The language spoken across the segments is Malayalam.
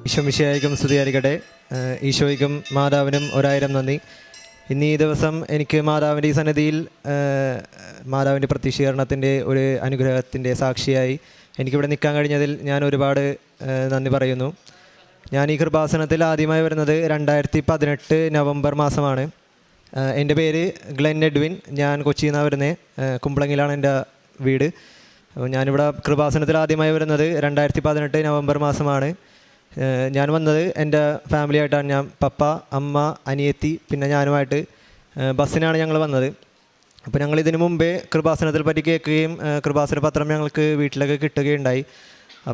ഈശോമിശിഹായ്ക്കും സ്തുതിയായിരിക്കട്ടെ. ഈശോയ്ക്കും മാതാവിനും ഒരായിരം നന്ദി. ഇന്ന് ഈ ദിവസം എനിക്ക് മാതാവിൻ്റെ ഈ സന്നിധിയിൽ മാതാവിൻ്റെ പ്രത്യക്ഷീകരണത്തിൻ്റെ ഒരു അനുഗ്രഹത്തിൻ്റെ സാക്ഷിയായി എനിക്കിവിടെ നിൽക്കാൻ കഴിഞ്ഞതിൽ ഞാൻ ഒരുപാട് നന്ദി പറയുന്നു. ഞാൻ ഈ കൃപാസനത്തിൽ ആദ്യമായി വരുന്നത് 2018 നവംബർ മാസമാണ്. എൻ്റെ പേര് ഗ്ലെൻ എഡ്വിൻ. ഞാൻ കൊച്ചിയിൽ നിന്നാണ് വരുന്നത്. കുമ്പളങ്ങിലാണ് എൻ്റെ വീട്. അപ്പോൾ ഞാനിവിടെ കൃപാസനത്തിൽ ആദ്യമായി വരുന്നത് 2018 നവംബർ മാസമാണ്. ഞാൻ വന്നത് എൻ്റെ ഫാമിലിയായിട്ടാണ്. ഞാൻ പപ്പ, അമ്മ, അനിയത്തി, പിന്നെ ഞാനുമായിട്ട് ബസ്സിനാണ് ഞങ്ങൾ വന്നത്. അപ്പോൾ ഞങ്ങൾ ഇതിനു മുമ്പേ കൃപാസനത്തിൽ പറ്റി കേൾക്കുകയും കൃപാസന പത്രം ഞങ്ങൾക്ക് വീട്ടിലൊക്കെ കിട്ടുകയുണ്ടായി.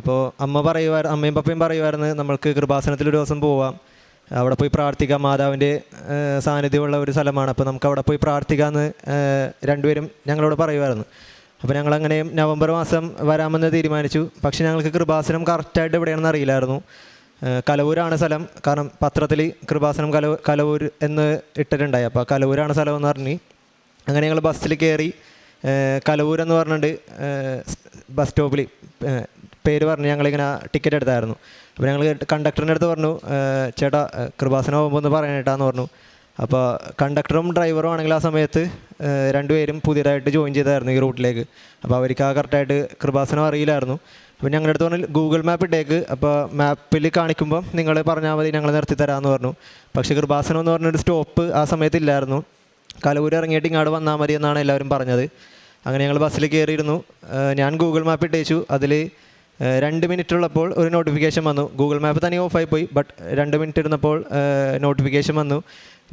അപ്പോൾ അമ്മയും പപ്പയും പറയുമായിരുന്നു, നമ്മൾക്ക് കൃപാസനത്തിൽ ഒരു ദിവസം പോവാം, അവിടെ പോയി പ്രാർത്ഥിക്കാം, മാതാവിൻ്റെ സാന്നിധ്യമുള്ള ഒരു സ്ഥലമാണ്, അപ്പോൾ നമുക്ക് അവിടെ പോയി പ്രാർത്ഥിക്കാമെന്ന് രണ്ടുപേരും ഞങ്ങളോട് പറയുമായിരുന്നു. അപ്പോൾ ഞങ്ങളങ്ങനെ നവംബർ മാസം വരാമെന്ന് തീരുമാനിച്ചു. പക്ഷേ ഞങ്ങൾക്ക് കൃപാസനം കറക്റ്റായിട്ട് എവിടെയാണെന്ന് അറിയില്ലായിരുന്നു. കലവൂരാണ് സ്ഥലം. കാരണം പത്രത്തിൽ കൃപാസനം കലവൂർ എന്ന് ഇട്ടിട്ടുണ്ടായി. അപ്പോൾ കലവൂരാണ് സ്ഥലമെന്ന് പറഞ്ഞ് അങ്ങനെ ഞങ്ങൾ ബസ്സിൽ കയറി കലവൂരെന്ന് പറഞ്ഞിട്ട് ബസ് സ്റ്റോപ്പിൽ പേര് പറഞ്ഞ് ഞങ്ങളിങ്ങനെ ടിക്കറ്റ് എടുത്തായിരുന്നു. അപ്പോൾ ഞങ്ങൾ കണ്ടക്ടറിൻ്റെ അടുത്ത് പറഞ്ഞു, ചേട്ടാ കൃപാസനം പോകുമ്പോൾ ഒന്ന് പറയാനായിട്ടാന്ന് പറഞ്ഞു. അപ്പോൾ കണ്ടക്ടറും ഡ്രൈവറും ആണെങ്കിൽ ആ സമയത്ത് രണ്ടുപേരും പുതിയതായിട്ട് ജോയിൻ ചെയ്തായിരുന്നു ഈ റൂട്ടിലേക്ക്. അപ്പോൾ അവർക്ക് ആ കറക്റ്റായിട്ട് കൃപാസനം അറിയില്ലായിരുന്നു. അപ്പോൾ ഞങ്ങളുടെ അടുത്ത് പറഞ്ഞാൽ ഗൂഗിൾ മാപ്പ് ഇട്ടേക്ക്, അപ്പോൾ മാപ്പിൽ കാണിക്കുമ്പോൾ നിങ്ങൾ പറഞ്ഞാൽ മതി, ഞങ്ങൾ നിർത്തി തരാമെന്ന് പറഞ്ഞു. പക്ഷേ കൃപാസനം എന്ന് പറഞ്ഞൊരു സ്റ്റോപ്പ് ആ സമയത്ത് ഇല്ലായിരുന്നു. കലവൂർ ഇറങ്ങിയിട്ട് ഇങ്ങോട്ട് വന്നാൽ മതി എന്നാണ് എല്ലാവരും പറഞ്ഞത്. അങ്ങനെ ഞങ്ങൾ ബസ്സിൽ കയറിയിരുന്നു. ഞാൻ ഗൂഗിൾ മാപ്പ് ഇട്ടേച്ചു. അതിൽ 2 മിനിറ്റ് ഉള്ളപ്പോൾ ഒരു നോട്ടിഫിക്കേഷൻ വന്നു. ഗൂഗിൾ മാപ്പ് തന്നെ ഓഫായി പോയി. ബട്ട് 2 മിനിറ്റ് ഇരുന്നപ്പോൾ നോട്ടിഫിക്കേഷൻ വന്നു.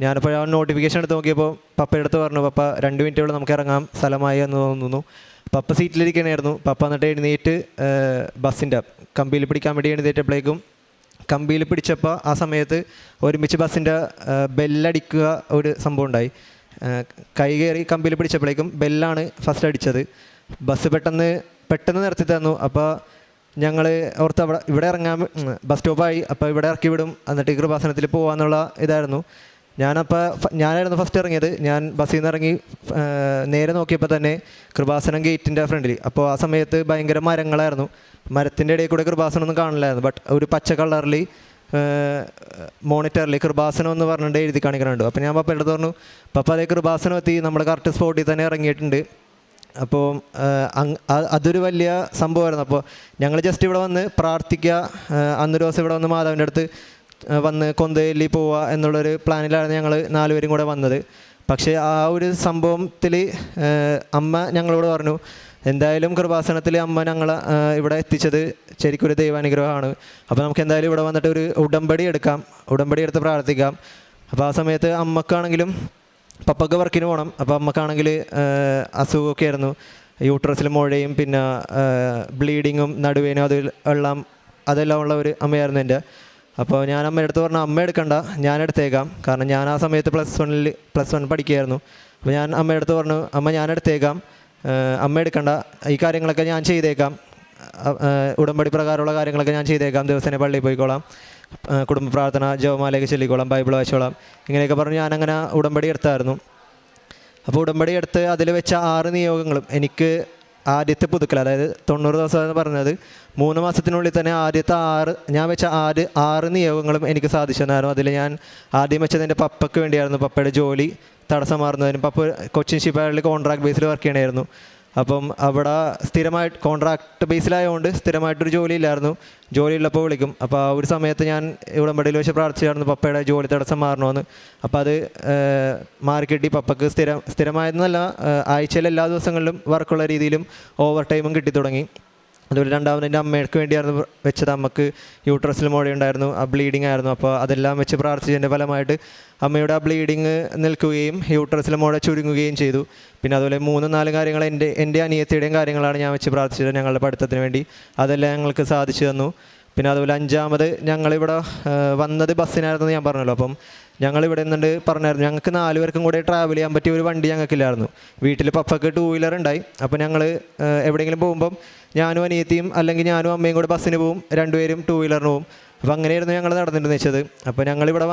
ഞാനിപ്പോൾ ആ നോട്ടിഫിക്കേഷൻ എടുത്ത് നോക്കിയപ്പോൾ പപ്പയുടെ അടുത്ത് പറഞ്ഞു, പപ്പ 2 മിനിറ്റുകൾ നമുക്ക് ഇറങ്ങാം, സ്ഥലമായി എന്ന് തോന്നുന്നു. പപ്പ സീറ്റിലിരിക്കണമായിരുന്നു. പപ്പ എന്നിട്ട് എഴുന്നേറ്റ് ബസ്സിൻ്റെ കമ്പിയിൽ പിടിക്കാൻ വേണ്ടി എഴുന്നേറ്റപ്പോഴേക്കും കമ്പിയിൽ പിടിച്ചപ്പോൾ ആ സമയത്ത് ഒരുമിച്ച് ബസ്സിൻ്റെ ബെല്ലടിക്കുക ഒരു സംഭവം ഉണ്ടായി. കൈ കയറി കമ്പിയിൽ പിടിച്ചപ്പോഴേക്കും ബെല്ലാണ് ഫസ്റ്റ് അടിച്ചത്. ബസ് പെട്ടെന്ന് നിർത്തി തന്നു. അപ്പോൾ ഞങ്ങൾ ഓർത്ത് ഇവിടെ ഇറങ്ങാൻ ബസ് സ്റ്റോപ്പായി, അപ്പോൾ ഇവിടെ ഇറക്കി വിടും, എന്നിട്ട് ഈ കൃപാസനത്തിൽ പോകാമെന്നുള്ള ഇതായിരുന്നു. ഞാനായിരുന്നു ഫസ്റ്റ് ഇറങ്ങിയത്. ഞാൻ ബസ്സിൽ നിന്ന് ഇറങ്ങി നേരെ നോക്കിയപ്പോൾ തന്നെ കൃപാസനം ഗേറ്റിൻ്റെ ഫ്രണ്ടിൽ. അപ്പോൾ ആ സമയത്ത് ഭയങ്കര മരങ്ങളായിരുന്നു. മരത്തിൻ്റെ ഇടയിൽ കൂടെ കൃപാസനം ഒന്നും കാണില്ലായിരുന്നു. ബട്ട് ഒരു പച്ച കളറിൽ മോണിറ്ററിൽ കൃപാസനം എന്ന് പറഞ്ഞിട്ട് എഴുതി കാണിക്കുന്നുണ്ട്. അപ്പോൾ ഞാൻ പപ്പയുടെ അടുത്ത് പറഞ്ഞു, പപ്പ അതേ കൃപാസനം എത്തി, നമ്മുടെ കറക്റ്റ് സ്പോട്ടിൽ തന്നെ ഇറങ്ങിയിട്ടുണ്ട്. അപ്പോൾ അതൊരു വലിയ സംഭവമായിരുന്നു. അപ്പോൾ ഞങ്ങൾ ജസ്റ്റ് ഇവിടെ വന്ന് പ്രാർത്ഥിക്കുക, അന്നൊരു ദിവസം ഇവിടെ വന്ന് മാതാവിൻ്റെ അടുത്ത് വന്ന് കൊന്തയിൽ പോവുക എന്നുള്ളൊരു പ്ലാനിലായിരുന്നു ഞങ്ങൾ 4 പേരും കൂടെ വന്നത്. പക്ഷേ ആ ഒരു സംഭവത്തിൽ അമ്മ ഞങ്ങളോട് പറഞ്ഞു, എന്തായാലും കൃപാസനത്തിൽ അമ്മ ഞങ്ങളെ ഇവിടെ എത്തിച്ചത് ശരിക്കൊരു ദൈവാനുഗ്രഹമാണ്. അപ്പോൾ നമുക്ക് എന്തായാലും ഇവിടെ വന്നിട്ട് ഒരു ഉടമ്പടി എടുത്ത് പ്രാർത്ഥിക്കാം. അപ്പോൾ ആ സമയത്ത് അമ്മക്കാണെങ്കിലും പപ്പക്ക് വർക്കിന് പോകണം. അപ്പോൾ അമ്മക്കാണെങ്കിൽ അസുഖമൊക്കെ ആയിരുന്നു. യൂട്രസിൽ മുഴയും പിന്നെ ബ്ലീഡിങ്ങും നടുവേനും അതെല്ലാം ഉള്ള ഒരു അമ്മയായിരുന്നു എൻ്റെ. അപ്പോൾ ഞാൻ അമ്മയുടെ അടുത്ത് പറഞ്ഞു, അമ്മ എടുക്കണ്ട, ഞാൻ എടുത്തേക്കാം. കാരണം ഞാൻ ആ സമയത്ത് +1 പഠിക്കുകയായിരുന്നു. അപ്പോൾ ഞാൻ അമ്മയുടെ അടുത്ത് പറഞ്ഞു, അമ്മ ഞാൻ എടുത്തേക്കാം, അമ്മ എടുക്കണ്ട, ഈ കാര്യങ്ങളൊക്കെ ഞാൻ ചെയ്തേക്കാം, ഉടമ്പടി പ്രകാരമുള്ള കാര്യങ്ങളൊക്കെ ഞാൻ ചെയ്തേക്കാം, ദിവസേന പള്ളിയിൽ പോയിക്കോളാം, കുടുംബ പ്രാർത്ഥന ജപമാലയൊക്കെ ചൊല്ലിക്കോളാം, ബൈബിൾ വായിച്ചോളാം, ഇങ്ങനെയൊക്കെ പറഞ്ഞ് ഞാനങ്ങനെ ഉടമ്പടി എടുത്തായിരുന്നു. അപ്പോൾ ഉടമ്പടി എടുത്ത് അതിൽ വെച്ച 6 നിയോഗങ്ങളും എനിക്ക് ആദ്യത്തെ പുതുക്കൽ, അതായത് 90 ദിവസം എന്ന് പറഞ്ഞത് 3 മാസത്തിനുള്ളിൽ തന്നെ ആദ്യത്തെ 6 നിയോഗങ്ങളും എനിക്ക് സാധിച്ചു തന്നായിരുന്നു. അതിൽ ഞാൻ ആദ്യം വെച്ചത് എൻ്റെ പപ്പയ്ക്ക് വേണ്ടിയായിരുന്നു. പപ്പയുടെ ജോലി തടസ്സം മാറുന്നതിനും. പപ്പ കൊച്ചിൻ ഷിപ്പ്യാർഡിൽ കോൺട്രാക്ട് ബേസിൽ വർക്ക് ചെയ്യണമായിരുന്നു. അപ്പം അവിടെ സ്ഥിരമായിട്ട് കോൺട്രാക്ട് ബേസിലായതുകൊണ്ട് സ്ഥിരമായിട്ടൊരു ജോലി ഇല്ലായിരുന്നു. ജോലി ഉള്ളപ്പോൾ വിളിക്കും. അപ്പോൾ ആ ഒരു സമയത്ത് ഞാൻ ഉടമ്പടിയിൽ വെച്ച് പ്രാർത്ഥിച്ചായിരുന്നു പപ്പയുടെ ജോലി തടസ്സം മാറണമെന്ന്. അപ്പോൾ അത് മാറിക്കിട്ടി. പപ്പയ്ക്ക് സ്ഥിരമായിരുന്നല്ല, ആഴ്ചയിൽ എല്ലാ ദിവസങ്ങളിലും വർക്കുള്ള രീതിയിലും ഓവർ ടൈമും കിട്ടി തുടങ്ങി. അതുപോലെ രണ്ടാമത് എൻ്റെ അമ്മയ്ക്ക് വേണ്ടിയായിരുന്നു വെച്ചത്. അമ്മക്ക് യൂട്രസിൽ മുഴയുണ്ടായിരുന്നു, ആ ബ്ലീഡിങ് ആയിരുന്നു. അപ്പോൾ അതെല്ലാം വെച്ച് പ്രാർത്ഥിച്ചതിൻ്റെ ഫലമായിട്ട് അമ്മയുടെ ആ ബ്ലീഡിങ് നിൽക്കുകയും യൂട്രസിൽ മുഴ ചുരുങ്ങുകയും ചെയ്തു. പിന്നെ അതുപോലെ 3-4 കാര്യങ്ങൾ എൻ്റെ അനിയത്തിയുടെയും കാര്യങ്ങളാണ് ഞാൻ വെച്ച് പ്രാർത്ഥിച്ചത് ഞങ്ങളുടെ പഠിത്തത്തിന് വേണ്ടി. അതെല്ലാം ഞങ്ങൾക്ക് സാധിച്ചു തന്നു. പിന്നെ അതുപോലെ 5ാമത് ഞങ്ങളിവിടെ വന്നത് ബസ്സിനായിരുന്നു ഞാൻ പറഞ്ഞല്ലോ. അപ്പം ഞങ്ങളിവിടെ നിന്നുകൊണ്ട് പറഞ്ഞായിരുന്നു, ഞങ്ങൾക്ക് 4 പേർക്കും കൂടെ ട്രാവൽ ചെയ്യാൻ പറ്റിയ ഒരു വണ്ടി ഞങ്ങൾക്കില്ലായിരുന്നു. വീട്ടിൽ പപ്പയ്ക്ക് 2 വീലർ ഉണ്ടായി. അപ്പോൾ ഞങ്ങൾ എവിടെയെങ്കിലും പോകുമ്പം ഞാനും അനിയത്തിയും അല്ലെങ്കിൽ ഞാനും അമ്മയും കൂടെ ബസ്സിന് പോവും, 2 പേരും 2 വീലറിന് പോവും. അപ്പോൾ അങ്ങനെയായിരുന്നു ഞങ്ങൾ നടന്നിട്ട് വെച്ചത്. അപ്പോൾ ഞങ്ങളിവിടെ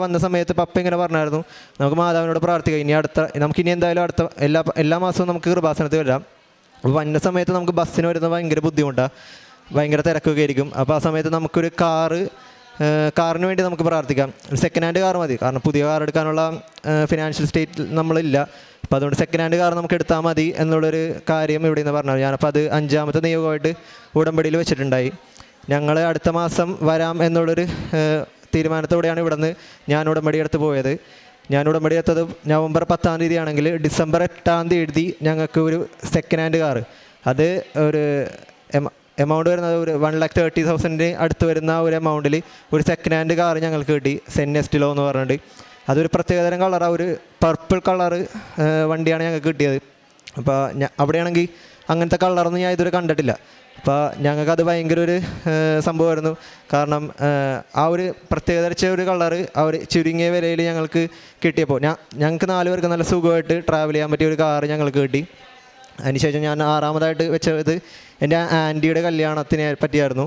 വന്ന സമയത്ത് പപ്പ ഇങ്ങനെ പറഞ്ഞായിരുന്നു, നമുക്ക് മാതാവിനോട് പ്രാർത്ഥിക്കാം, നമുക്കിനി എന്തായാലും എല്ലാ മാസവും നമുക്ക് കൃപാസനത്തിൽ വരാം. അപ്പോൾ വന്ന സമയത്ത് നമുക്ക് ബസ്സിന് വരുന്നത് ഭയങ്കര ബുദ്ധിമുട്ടാണ്. ഭയങ്കര തിരക്കൊക്കെ ആയിരിക്കും. അപ്പോൾ ആ സമയത്ത് നമുക്കൊരു കാറിന് വേണ്ടി നമുക്ക് പ്രാർത്ഥിക്കാം. ഒരു സെക്കൻഡ് ഹാൻഡ് കാർ മതി, കാരണം പുതിയ കാർ എടുക്കാനുള്ള ഫിനാൻഷ്യൽ സ്റ്റേറ്റിൽ നമ്മളില്ല. അപ്പോൾ അതുകൊണ്ട് സെക്കൻഡ് ഹാൻഡ് കാർ നമുക്ക് എടുത്താൽ മതി എന്നുള്ളൊരു കാര്യം ഇവിടെ നിന്ന് പറഞ്ഞു. ഞാനപ്പോൾ അത് 5ാമത്തെ നിയോഗമായിട്ട് ഉടമ്പടിയിൽ വെച്ചിട്ടുണ്ടായി. ഞങ്ങൾ അടുത്ത മാസം വരാം എന്നുള്ളൊരു തീരുമാനത്തോടെയാണ് ഇവിടെ നിന്ന് ഞാൻ ഉടമ്പടി എടുത്ത് പോയത്. ഞാൻ ഉടമ്പടി എടുത്തത് നവംബർ 10-ാം തീയതി ആണെങ്കിൽ ഡിസംബർ 8-ാം തീയതി ഞങ്ങൾക്ക് ഒരു സെക്കൻഡ് ഹാൻഡ് കാറ്, അത് ഒരു എമൗണ്ട് വരുന്നത് ഒരു 1,30,000 അടുത്ത് വരുന്ന ഒരു എമൗണ്ടിൽ ഒരു സെക്കൻഡ് ഹാൻഡ് കാർ ഞങ്ങൾക്ക് കിട്ടി. സെന്നെസ്റ്റിലോ എന്ന് പറഞ്ഞിട്ട് അതൊരു പ്രത്യേകതരം കളറാണ്, ഒരു പർപ്പിൾ കളറ് വണ്ടിയാണ് ഞങ്ങൾക്ക് കിട്ടിയത്. അപ്പോൾ അവിടെയാണെങ്കിൽ അങ്ങനത്തെ കളറൊന്നും ഞാൻ ഇതുവരെ കണ്ടിട്ടില്ല. അപ്പോൾ ഞങ്ങൾക്കത് ഭയങ്കര ഒരു സംഭവമായിരുന്നു. കാരണം ആ ഒരു പ്രത്യേകതരിച്ച ഒരു കളറ് ആ ഒരു ചുരുങ്ങിയ വിലയിൽ ഞങ്ങൾക്ക് കിട്ടിയപ്പോൾ ഞങ്ങൾക്ക് 4 പേർക്ക് നല്ല സുഖമായിട്ട് ട്രാവൽ ചെയ്യാൻ പറ്റിയ ഒരു കാറ് ഞങ്ങൾക്ക് കിട്ടി. അതിനുശേഷം ഞാൻ 6ാമതായിട്ട് വെച്ചത് എൻ്റെ ആൻറ്റിയുടെ കല്യാണത്തിനെ പറ്റിയായിരുന്നു.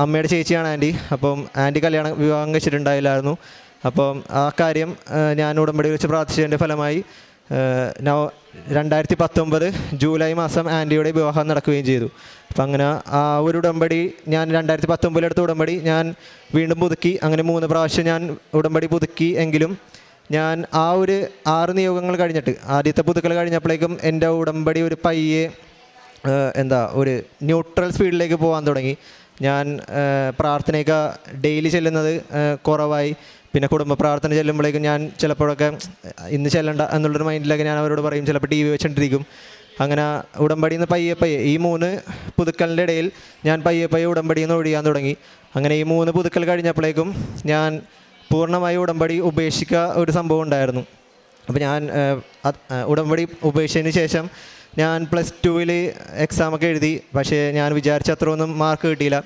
അമ്മയുടെ ചേച്ചിയാണ് ആൻറ്റി. അപ്പം ആൻറ്റി വിവാഹം കഴിച്ചിട്ടുണ്ടായില്ലായിരുന്നു. അപ്പം ആ കാര്യം ഞാൻ ഉടമ്പടി വെച്ച് പ്രാർത്ഥിച്ചതിൻ്റെ ഫലമായി 2019 ജൂലൈ മാസം ആൻറ്റിയുടെ വിവാഹം നടക്കുകയും ചെയ്തു. അപ്പം അങ്ങനെ ആ ഒരു ഉടമ്പടി ഞാൻ 2019 എടുത്ത ഉടമ്പടി ഞാൻ വീണ്ടും പുതുക്കി. അങ്ങനെ 3 പ്രാവശ്യം ഞാൻ ഉടമ്പടി പുതുക്കി. എങ്കിലും ഞാൻ ആ ഒരു 6 നിയോഗങ്ങൾ കഴിഞ്ഞിട്ട് ആദ്യത്തെ പുതുക്കൽ കഴിഞ്ഞപ്പോഴേക്കും എൻ്റെ ഉടമ്പടി ഒരു പയ്യെ ഒരു ന്യൂട്രൽ സ്പീഡിലേക്ക് പോകാൻ തുടങ്ങി. ഞാൻ പ്രാർത്ഥനയൊക്കെ ഡെയിലി ചെല്ലുന്നത് കുറവായി. പിന്നെ കുടുംബ പ്രാർത്ഥന ചെല്ലുമ്പോഴേക്കും ഞാൻ ചിലപ്പോഴൊക്കെ ഇന്ന് ചെല്ലണ്ട എന്നുള്ളൊരു മൈൻഡിലൊക്കെ ഞാൻ അവരോട് പറയും, ചിലപ്പോൾ TV വെച്ചുകൊണ്ടിരിക്കും. അങ്ങനെ ഉടമ്പടിയിൽ നിന്ന് പയ്യെ ഈ 3 പുതുക്കലിൻ്റെ ഇടയിൽ ഞാൻ പയ്യെ ഉടമ്പടിയിൽ നിന്ന് ഒഴിയാൻ തുടങ്ങി. അങ്ങനെ ഈ 3 പുതുക്കൽ കഴിഞ്ഞപ്പോഴേക്കും ഞാൻ പൂർണ്ണമായി ഉടമ്പടി ഉപേക്ഷിക്കുക ഒരു സംഭവം ഉണ്ടായിരുന്നു. അപ്പോൾ ഞാൻ ഉടമ്പടി ഉപേക്ഷിച്ചതിന് ശേഷം ഞാൻ +2 എക്സാമൊക്കെ എഴുതി. പക്ഷേ ഞാൻ വിചാരിച്ച അത്ര ഒന്നും മാർക്ക് കിട്ടിയില്ല.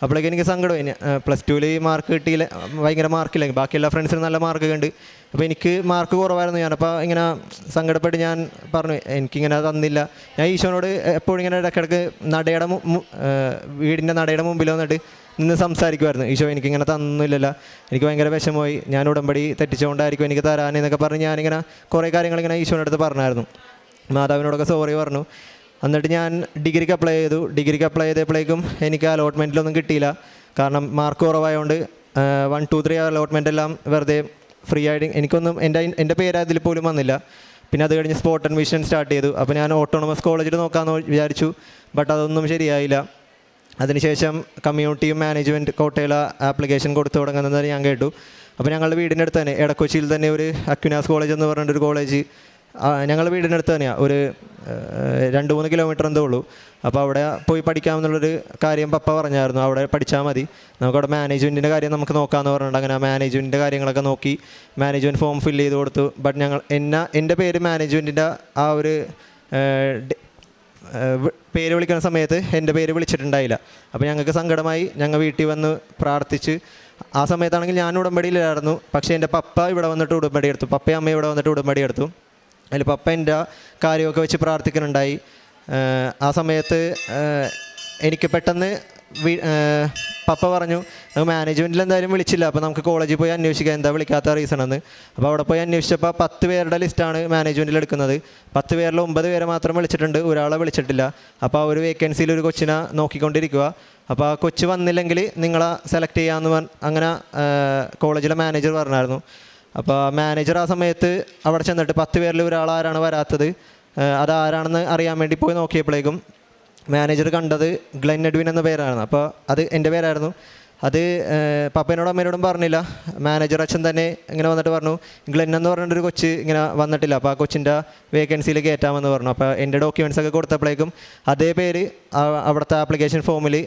അപ്പോഴേക്കും എനിക്ക് സങ്കടമായി. +2 മാർക്ക് കിട്ടിയില്ല, ഭയങ്കര മാർക്കില്ലെങ്കിൽ ബാക്കി എല്ലാ ഫ്രണ്ട്സിനും നല്ല മാർക്കൊക്കെ ഉണ്ട്. അപ്പോൾ എനിക്ക് മാർക്ക് കുറവായിരുന്നു. ഞാനപ്പോൾ ഇങ്ങനെ സങ്കടപ്പെട്ട് ഞാൻ പറഞ്ഞു, എനിക്കിങ്ങനെ തന്നില്ല. ഞാൻ ഈശോനോട് എപ്പോഴും ഇങ്ങനെ ഇടയ്ക്കിടയ്ക്ക് വീടിൻ്റെ നടയുടെ മുമ്പിൽ വന്നിട്ട് നിന്ന് സംസാരിക്കുമായിരുന്നു. ഈശോ എനിക്കിങ്ങനെ തന്നില്ലല്ലോ, എനിക്ക് ഭയങ്കര വിഷമമായി, ഞാൻ ഉടമ്പടി തെറ്റിച്ചുകൊണ്ടായിരിക്കും എനിക്ക് തരാനെന്നൊക്കെ പറഞ്ഞ് ഞാനിങ്ങനെ കുറേ കാര്യങ്ങളിങ്ങനെ ഈശോയുടെ അടുത്ത് പറഞ്ഞായിരുന്നു. മാതാവിനോടൊക്കെ സോറി പറഞ്ഞു. എന്നിട്ട് ഞാൻ ഡിഗ്രിക്ക് അപ്ലൈ ചെയ്തു. ഡിഗ്രിക്ക് അപ്ലൈ ചെയ്തപ്പോഴേക്കും എനിക്ക് അലോട്ട്മെൻറ്റിലൊന്നും കിട്ടിയില്ല. കാരണം മാർക്ക് കുറവായതുകൊണ്ട് 1, 2, 3 അലോട്ട്മെൻ്റ് എല്ലാം വെറുതെ ഫ്രീ ആയിട്ട് എനിക്കൊന്നും എൻ്റെ പേര് അതിൽ പോലും വന്നില്ല. പിന്നെ അത് കഴിഞ്ഞ് സ്പോട്ട് അഡ്മിഷൻ സ്റ്റാർട്ട് ചെയ്തു. അപ്പോൾ ഞാൻ ഓട്ടോണമസ് കോളേജിൽ നോക്കാമെന്ന് വിചാരിച്ചു. ബട്ട് അതൊന്നും ശരിയായില്ല. അതിനുശേഷം കമ്മ്യൂണിറ്റിയും മാനേജ്മെൻറ്റ് കോട്ടയിലെ ആപ്ലിക്കേഷൻ കൊടുത്തു തുടങ്ങുന്നത് ഞാൻ കേട്ടു. അപ്പോൾ ഞങ്ങളുടെ വീടിൻ്റെ അടുത്ത് തന്നെ എടക്കൊച്ചിയിൽ തന്നെ ഒരു അക്വിനാസ് കോളേജ് എന്ന് പറഞ്ഞിട്ടൊരു കോളേജ് ഞങ്ങളുടെ വീടിൻ്റെ അടുത്ത് തന്നെയാണ്. ഒരു 2-3 കിലോമീറ്റർ എന്തോ ഉള്ളൂ. അപ്പോൾ അവിടെ പോയി പഠിക്കാമെന്നുള്ളൊരു കാര്യം പപ്പ പറഞ്ഞായിരുന്നു. അവിടെ പഠിച്ചാൽ മതി, നമുക്കവിടെ മാനേജ്മെൻറ്റിൻ്റെ കാര്യം നമുക്ക് നോക്കാമെന്ന് പറഞ്ഞിട്ട് അങ്ങനെ മാനേജ്മെൻറ്റിൻ്റെ കാര്യങ്ങളൊക്കെ നോക്കി മാനേജ്മെൻറ്റ് ഫോം ഫില്ല് ചെയ്ത് കൊടുത്തു. ബട്ട് എൻ്റെ പേര് മാനേജ്മെൻറ്റിൻ്റെ ആ ഒരു പേര് വിളിക്കുന്ന സമയത്ത് എൻ്റെ പേര് വിളിച്ചിട്ടുണ്ടായില്ല. അപ്പോൾ ഞങ്ങൾക്ക് സങ്കടമായി. ഞങ്ങൾ വീട്ടിൽ വന്ന് പ്രാർത്ഥിച്ച് ആ സമയത്താണെങ്കിൽ ഞാൻ ഉടമ്പടിയിലായിരുന്നു. പക്ഷേ എൻ്റെ പപ്പ ഇവിടെ വന്നിട്ട് ഉടമ്പടി എടുത്തു. പപ്പയും അമ്മയും ഇവിടെ വന്നിട്ട് ഉടമ്പടി എടുത്തു. അതിൽ പപ്പ എൻ്റെ കാര്യമൊക്കെ വെച്ച് പ്രാർത്ഥിക്കുന്നുണ്ടായി. ആ സമയത്ത് എനിക്ക് പെട്ടെന്ന് പപ്പ പറഞ്ഞു, നമുക്ക് മാനേജ്മെൻറ്റിൽ എന്തായാലും വിളിച്ചില്ല, അപ്പോൾ നമുക്ക് കോളേജിൽ പോയി അന്വേഷിക്കാം എന്താ വിളിക്കാത്ത റീസൺ എന്ന്. അപ്പോൾ അവിടെ പോയി അന്വേഷിച്ചപ്പോൾ 10 പേരുടെ ലിസ്റ്റാണ് മാനേജ്മെൻറ്റിൽ എടുക്കുന്നത്. 10 പേരിൽ 9 പേരെ മാത്രം വിളിച്ചിട്ടുണ്ട്, ഒരാളെ വിളിച്ചിട്ടില്ല. അപ്പോൾ ആ ഒരു വേക്കൻസിയിൽ ഒരു കൊച്ചിനെ നോക്കിക്കൊണ്ടിരിക്കുക. അപ്പോൾ ആ കൊച്ച് വന്നില്ലെങ്കിൽ നിങ്ങളെ സെലക്ട് ചെയ്യാമെന്ന് അങ്ങനെ കോളേജിലെ മാനേജർ പറഞ്ഞായിരുന്നു. അപ്പോൾ മാനേജർ ആ സമയത്ത് അവിടെ ചെന്നിട്ട് 10 പേരിൽ ഒരാളാരാണ് വരാത്തത്, അതാരാണെന്ന് അറിയാൻ വേണ്ടി പോയി നോക്കിയപ്പോഴേക്കും മാനേജർ കണ്ടത് ഗ്ലെൻ എഡ്വിൻ എന്ന പേരായിരുന്നു. അപ്പോൾ അത് എൻ്റെ പേരായിരുന്നു. അത് പപ്പേനോടും അമ്മേനോടും പറഞ്ഞില്ല. മാനേജർ അച്ഛൻ തന്നെ ഇങ്ങനെ വന്നിട്ട് പറഞ്ഞു, ഗ്ലെൻ എന്ന് പറഞ്ഞിട്ടൊരു കൊച്ച് ഇങ്ങനെ വന്നിട്ടില്ല, അപ്പോൾ ആ കൊച്ചിൻ്റെ വേക്കൻസിയിൽ കയറ്റാമെന്ന് പറഞ്ഞു. അപ്പോൾ എൻ്റെ ഡോക്യുമെൻറ്റ്സൊക്കെ കൊടുത്തപ്പോഴേക്കും അതേ പേര് അവിടുത്തെ ആപ്ലിക്കേഷൻ ഫോമിൽ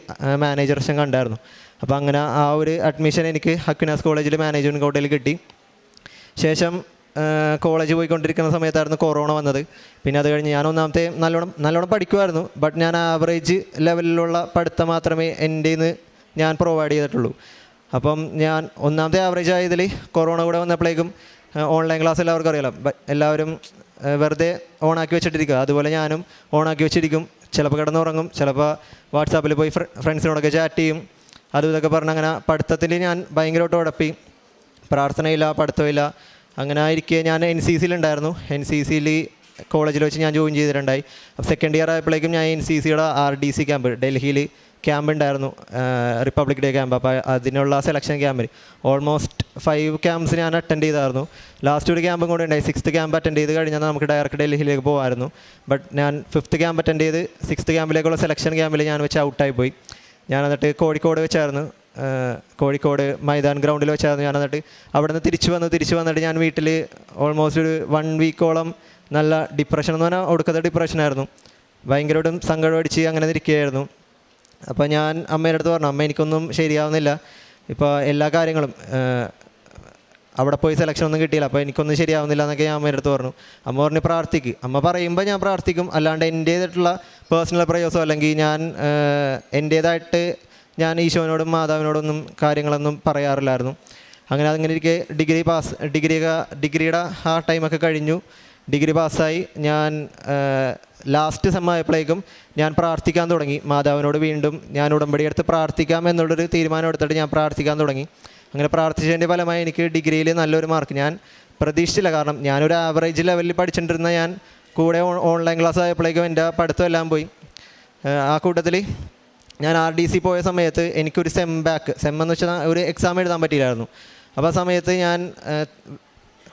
മാനേജർ അച്ഛൻ കണ്ടായിരുന്നു. അപ്പോൾ അങ്ങനെ ആ ഒരു അഡ്മിഷൻ എനിക്ക് അക്വിനാസ് കോളേജിൽ മാനേജ്മെൻറ്റ് കോട്ടയിൽ കിട്ടി. ശേഷം കോളേജ് പോയിക്കൊണ്ടിരിക്കുന്ന സമയത്തായിരുന്നു കൊറോണ വന്നത്. പിന്നെ അത് കഴിഞ്ഞ് ഞാൻ ഒന്നാമത്തെ നല്ലോണം പഠിക്കുമായിരുന്നു. ബട്ട് ഞാൻ ആവറേജ് ലെവലിലുള്ള പഠിത്തം മാത്രമേ എൻ്റെ നിന്ന് ഞാൻ പ്രൊവൈഡ് ചെയ്തിട്ടുള്ളൂ. അപ്പം ഞാൻ ഒന്നാമത്തെ ആവറേജ് ആയതിൽ കൊറോണ കൂടെ വന്നപ്പോഴേക്കും ഓൺലൈൻ ക്ലാസ് എല്ലാവർക്കും അറിയാലോ, എല്ലാവരും വെറുതെ ഓണാക്കി വെച്ചിട്ടിരിക്കുക. അതുപോലെ ഞാനും ഓണാക്കി വെച്ചിരിക്കും. ചിലപ്പോൾ കിടന്നുറങ്ങും, ചിലപ്പോൾ വാട്സാപ്പിൽ പോയി ഫ്രണ്ട്സിനോടൊക്കെ ചാറ്റ് ചെയ്യും. അതും ഇതൊക്കെ പറഞ്ഞ് അങ്ങനെ പഠിത്തത്തിൽ ഞാൻ ഭയങ്കരമായിട്ട് ഉഴപ്പി. പ്രാർത്ഥനയില്ല, പഠിത്തമില്ല. അങ്ങനെ ആയിരിക്കെ ഞാൻ NCCയിലുണ്ടായിരുന്നു. NCCയിൽ കോളേജിൽ വെച്ച് ഞാൻ ജോയിൻ ചെയ്തിട്ടുണ്ടായി. അപ്പോൾ സെക്കൻഡ് ഇയർ ആയപ്പോഴേക്കും ഞാൻ NCCയുടെ RDC ക്യാമ്പ് ഡൽഹിയിൽ ക്യാമ്പ് ഉണ്ടായിരുന്നു, റിപ്പബ്ലിക് ഡേ ക്യാമ്പ്. അപ്പോൾ അതിനുള്ള സെലക്ഷൻ ക്യാമ്പിൽ ഓൾമോസ്റ്റ് 5 ക്യാമ്പ്സ് ഞാൻ അറ്റൻഡ് ചെയ്തായിരുന്നു. ലാസ്റ്റ് ഒരു ക്യാമ്പും കൂടെ ഉണ്ടായി. 6th ക്യാമ്പ് അറ്റൻഡ് ചെയ്ത് കഴിഞ്ഞാൽ നമുക്ക് ഡയറക്റ്റ് ഡൽഹിയിലേക്ക് പോകുമായിരുന്നു. ബട്ട് ഞാൻ 5th ക്യാമ്പ് അറ്റൻഡ് ചെയ്ത് 6th ക്യാമ്പിലേക്കുള്ള സെലക്ഷൻ ക്യാമ്പിൽ ഞാൻ വെച്ച് ഔട്ടായി പോയി. ഞാൻ എന്നിട്ട് കോഴിക്കോട് വെച്ചായിരുന്നു, കോഴിക്കോട് മൈതാൻ ഗ്രൗണ്ടിൽ വെച്ചായിരുന്നു ഞാൻ. എന്നിട്ട് അവിടെ നിന്ന് തിരിച്ചു വന്നിട്ട് ഞാൻ വീട്ടിൽ ഓൾമോസ്റ്റ് ഒരു 1 വീക്കോളം നല്ല ഡിപ്രഷൻ എന്ന് പറഞ്ഞാൽ ഒടുക്കത്തെ ഡിപ്രഷനായിരുന്നു. ഭയങ്കരമായിട്ടും സങ്കടം അടിച്ച് അങ്ങനെ ഇരിക്കുകയായിരുന്നു. അപ്പോൾ ഞാൻ അമ്മേൻ്റെ അടുത്ത് പറഞ്ഞു, അമ്മ എനിക്കൊന്നും ശരിയാവുന്നില്ല, ഇപ്പോൾ എല്ലാ കാര്യങ്ങളും അവിടെ പോയി സെലക്ഷൻ ഒന്നും കിട്ടിയില്ല, അപ്പോൾ എനിക്കൊന്നും ശരിയാവുന്നില്ല എന്നൊക്കെ ഞാൻ അമ്മേൻ്റെ അടുത്ത് പറഞ്ഞു. അമ്മ പറഞ്ഞ് പ്രാർത്ഥിക്ക്. അമ്മ പറയുമ്പോൾ ഞാൻ പ്രാർത്ഥിക്കും, അല്ലാണ്ട് എൻ്റേതായിട്ടുള്ള പേഴ്സണൽ പ്രയോസോ അല്ലെങ്കിൽ ഞാൻ എൻ്റേതായിട്ട് ഞാൻ ഈശോനോടും മാതാവിനോടൊന്നും കാര്യങ്ങളൊന്നും പറയാറില്ലായിരുന്നു. അങ്ങനെ ഇരിക്കെ ഡിഗ്രിയുടെ ആ ടൈമൊക്കെ കഴിഞ്ഞു. ഡിഗ്രി പാസ്സായി. ഞാൻ ലാസ്റ്റ് സെമ്മായപ്പോഴേക്കും ഞാൻ പ്രാർത്ഥിക്കാൻ തുടങ്ങി മാതാവിനോട്. വീണ്ടും ഞാൻ ഉടമ്പടി എടുത്ത് പ്രാർത്ഥിക്കാം എന്നുള്ളൊരു തീരുമാനം എടുത്തിട്ട് ഞാൻ പ്രാർത്ഥിക്കാൻ തുടങ്ങി. അങ്ങനെ പ്രാർത്ഥിച്ചതിൻ്റെ ഫലമായി എനിക്ക് ഡിഗ്രിയിൽ നല്ലൊരു മാർക്ക് ഞാൻ പ്രതീക്ഷിച്ചില്ല. കാരണം ഞാനൊരു ആവറേജ് ലെവലിൽ പഠിച്ചിട്ടിരുന്ന ഞാൻ കൂടെ ഓൺലൈൻ ക്ലാസ് ആയപ്പോഴേക്കും എൻ്റെ പഠിത്തം എല്ലാം പോയി. ആ കൂട്ടത്തിൽ ഞാൻ RDC പോയ സമയത്ത് എനിക്കൊരു സെം എന്ന് വെച്ചാൽ ഒരു എക്സാം എഴുതാൻ പറ്റിയില്ലായിരുന്നു. അപ്പോൾ ആ സമയത്ത് ഞാൻ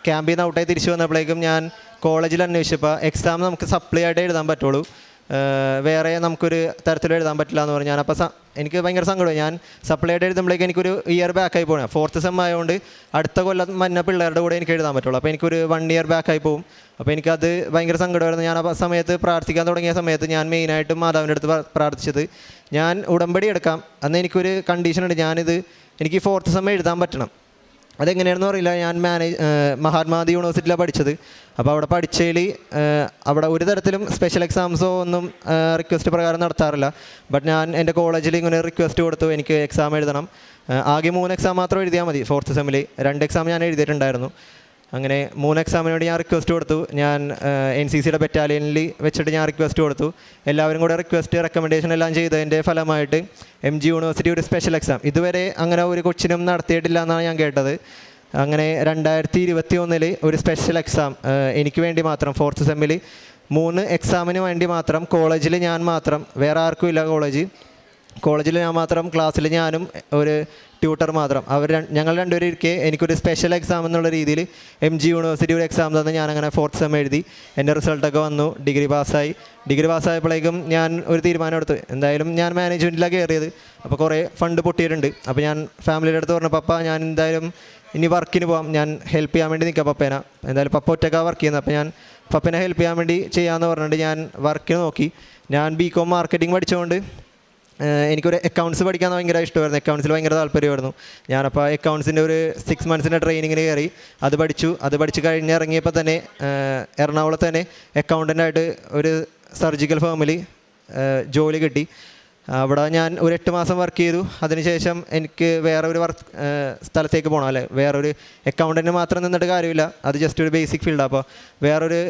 ക്യാമ്പിൽ നിന്ന് ഔട്ടായി തിരിച്ചു വന്നപ്പോഴേക്കും ഞാൻ കോളേജിൽ അന്വേഷിച്ചപ്പോൾ എക്സാം നമുക്ക് സപ്ലി ആയിട്ട് എഴുതാൻ പറ്റുള്ളൂ, വേറെ നമുക്കൊരു തരത്തിലും എഴുതാൻ പറ്റില്ല എന്ന് പറഞ്ഞു. ഞാനപ്പോൾ എനിക്ക് ഭയങ്കര സങ്കടമായി. ഞാൻ സപ്ലി ആയിട്ട് എഴുതുമ്പോഴേക്കും എനിക്കൊരു ഇയർ ബാക്കായി പോകണം. 4th സെം ആയതുകൊണ്ട് അടുത്ത കൊല്ലം മഞ്ഞ പിള്ളേരുടെ കൂടെ എനിക്ക് എഴുതാൻ പറ്റുള്ളൂ. അപ്പോൾ എനിക്കൊരു 1 ഇയർ ബാക്കായി പോകും. അപ്പോൾ എനിക്കത് ഭയങ്കര സങ്കടമായിരുന്നു. ഞാൻ ആ സമയത്ത് പ്രാർത്ഥിക്കാൻ തുടങ്ങിയ സമയത്ത് ഞാൻ മെയിനായിട്ടും മാതാവിൻ്റെ അടുത്ത് പ്രാർത്ഥിച്ചത്, ഞാൻ ഉടമ്പടി എടുക്കാം, അന്ന് എനിക്കൊരു കണ്ടീഷനുണ്ട്, എനിക്ക് 4th സെം എഴുതാൻ പറ്റണം. അതെങ്ങനെയാണെന്ന് അറിയില്ല. ഞാൻ മഹാത്മാഗാന്ധി യൂണിവേഴ്സിറ്റിയിലാണ് പഠിച്ചത്. അപ്പോൾ അവിടെ പഠിച്ചതിൽ അവിടെ ഒരു തരത്തിലും സ്പെഷ്യൽ എക്സാംസോ ഒന്നും റിക്വസ്റ്റ് പ്രകാരം നടത്താറില്ല. ബട്ട് ഞാൻ എൻ്റെ കോളേജിൽ ഇങ്ങനെ റിക്വസ്റ്റ് കൊടുത്തു, എനിക്ക് എക്സാം എഴുതണം. ആകെ 3 എക്സാം മാത്രം എഴുതിയാൽ മതി 4th സെമ്മിൽ. 2 എക്സാം ഞാൻ എഴുതിയിട്ടുണ്ടായിരുന്നു. അങ്ങനെ 3 എക്സാമിന് വേണ്ടി ഞാൻ റിക്വസ്റ്റ് കൊടുത്തു. ഞാൻ NCCയുടെ ബറ്റാലിയനിൽ വെച്ചിട്ട് ഞാൻ റിക്വസ്റ്റ് കൊടുത്തു. എല്ലാവരും കൂടെ റെക്കമെൻഡേഷൻ എല്ലാം ചെയ്തതിൻ്റെ ഫലമായിട്ട് MG യൂണിവേഴ്സിറ്റി ഒരു സ്പെഷ്യൽ എക്സാം ഇതുവരെ അങ്ങനെ ഒരു കൊച്ചിനും നടത്തിയിട്ടില്ല എന്നാണ് ഞാൻ കേട്ടത്. അങ്ങനെ 2021 ഒരു സ്പെഷ്യൽ എക്സാം എനിക്ക് വേണ്ടി മാത്രം 4th സെമ്മിൽ 3 എക്സാമിന് വേണ്ടി മാത്രം കോളേജിൽ ഞാൻ മാത്രം, വേറെ ആർക്കും ഇല്ല കോളേജിൽ ഞാൻ മാത്രം, ക്ലാസ്സിൽ ഞാനും ഒരു ട്യൂട്ടർ മാത്രം. ഞങ്ങൾ രണ്ടുപേരും ഇരിക്കെ എനിക്കൊരു സ്പെഷ്യൽ എക്സാം എന്നുള്ള രീതിയിൽ MG യൂണിവേഴ്സിറ്റി ഒരു എക്സാം തന്ന് ഞാനങ്ങനെ 4th സെം എഴുതി. എൻ്റെ റിസൾട്ടൊക്കെ വന്നു, ഡിഗ്രി പാസ്സായപ്പോഴേക്കും ഞാൻ ഒരു തീരുമാനം എടുത്തു. എന്തായാലും ഞാൻ മാനേജ്മെൻറ്റിലാണ് കയറിയത്. അപ്പോൾ കുറേ ഫണ്ട് പൊട്ടിയിട്ടുണ്ട്. അപ്പോൾ ഞാൻ ഫാമിലിയുടെ അടുത്ത് പറഞ്ഞു, പപ്പ ഞാൻ എന്തായാലും ഇനി വർക്കിന് പോകാം, ഞാൻ ഹെൽപ്പ് ചെയ്യാൻ വേണ്ടി നിൽക്കാം പപ്പേനെ. എന്തായാലും പപ്പ ഒറ്റക്കാണ് വർക്ക് ചെയ്യുന്നത്. അപ്പോൾ ഞാൻ പപ്പേനെ ഹെൽപ്പ് ചെയ്യാൻ വേണ്ടി ചെയ്യാമെന്ന് പറഞ്ഞിട്ട് ഞാൻ വർക്കിന് നോക്കി. ഞാൻ BCom മാർക്കറ്റിംഗ് പഠിച്ചുകൊണ്ട് എനിക്കൊരു അക്കൗണ്ട്സ് പഠിക്കാൻ ഭയങ്കര ഇഷ്ടമായിരുന്നു. അക്കൗണ്ട്സിൽ ഭയങ്കര താല്പര്യമായിരുന്നു. ഞാനപ്പോൾ അക്കൗണ്ട്സിൻ്റെ ഒരു 6 മന്ത്സിൻ്റെ ട്രെയിനിങ്ങിന് കയറി. അത് പഠിച്ച് കഴിഞ്ഞിറങ്ങിയപ്പോൾ തന്നെ എറണാകുളത്ത് തന്നെ അക്കൗണ്ടൻ്റായിട്ട് ഒരു സർജിക്കൽ ഫേമിൽ ജോലി കിട്ടി. അവിടെ ഞാൻ ഒരു 8 മാസം വർക്ക് ചെയ്തു. അതിനുശേഷം എനിക്ക് വേറെ ഒരു സ്ഥലത്തേക്ക് പോകണം, അല്ലേ, വേറൊരു അക്കൗണ്ടൻറ്റ് മാത്രം നിന്നിട്ട് കാര്യമില്ല, അത് ജസ്റ്റ് ഒരു ബേസിക് ഫീൽഡാണ്. അപ്പോൾ വേറൊരു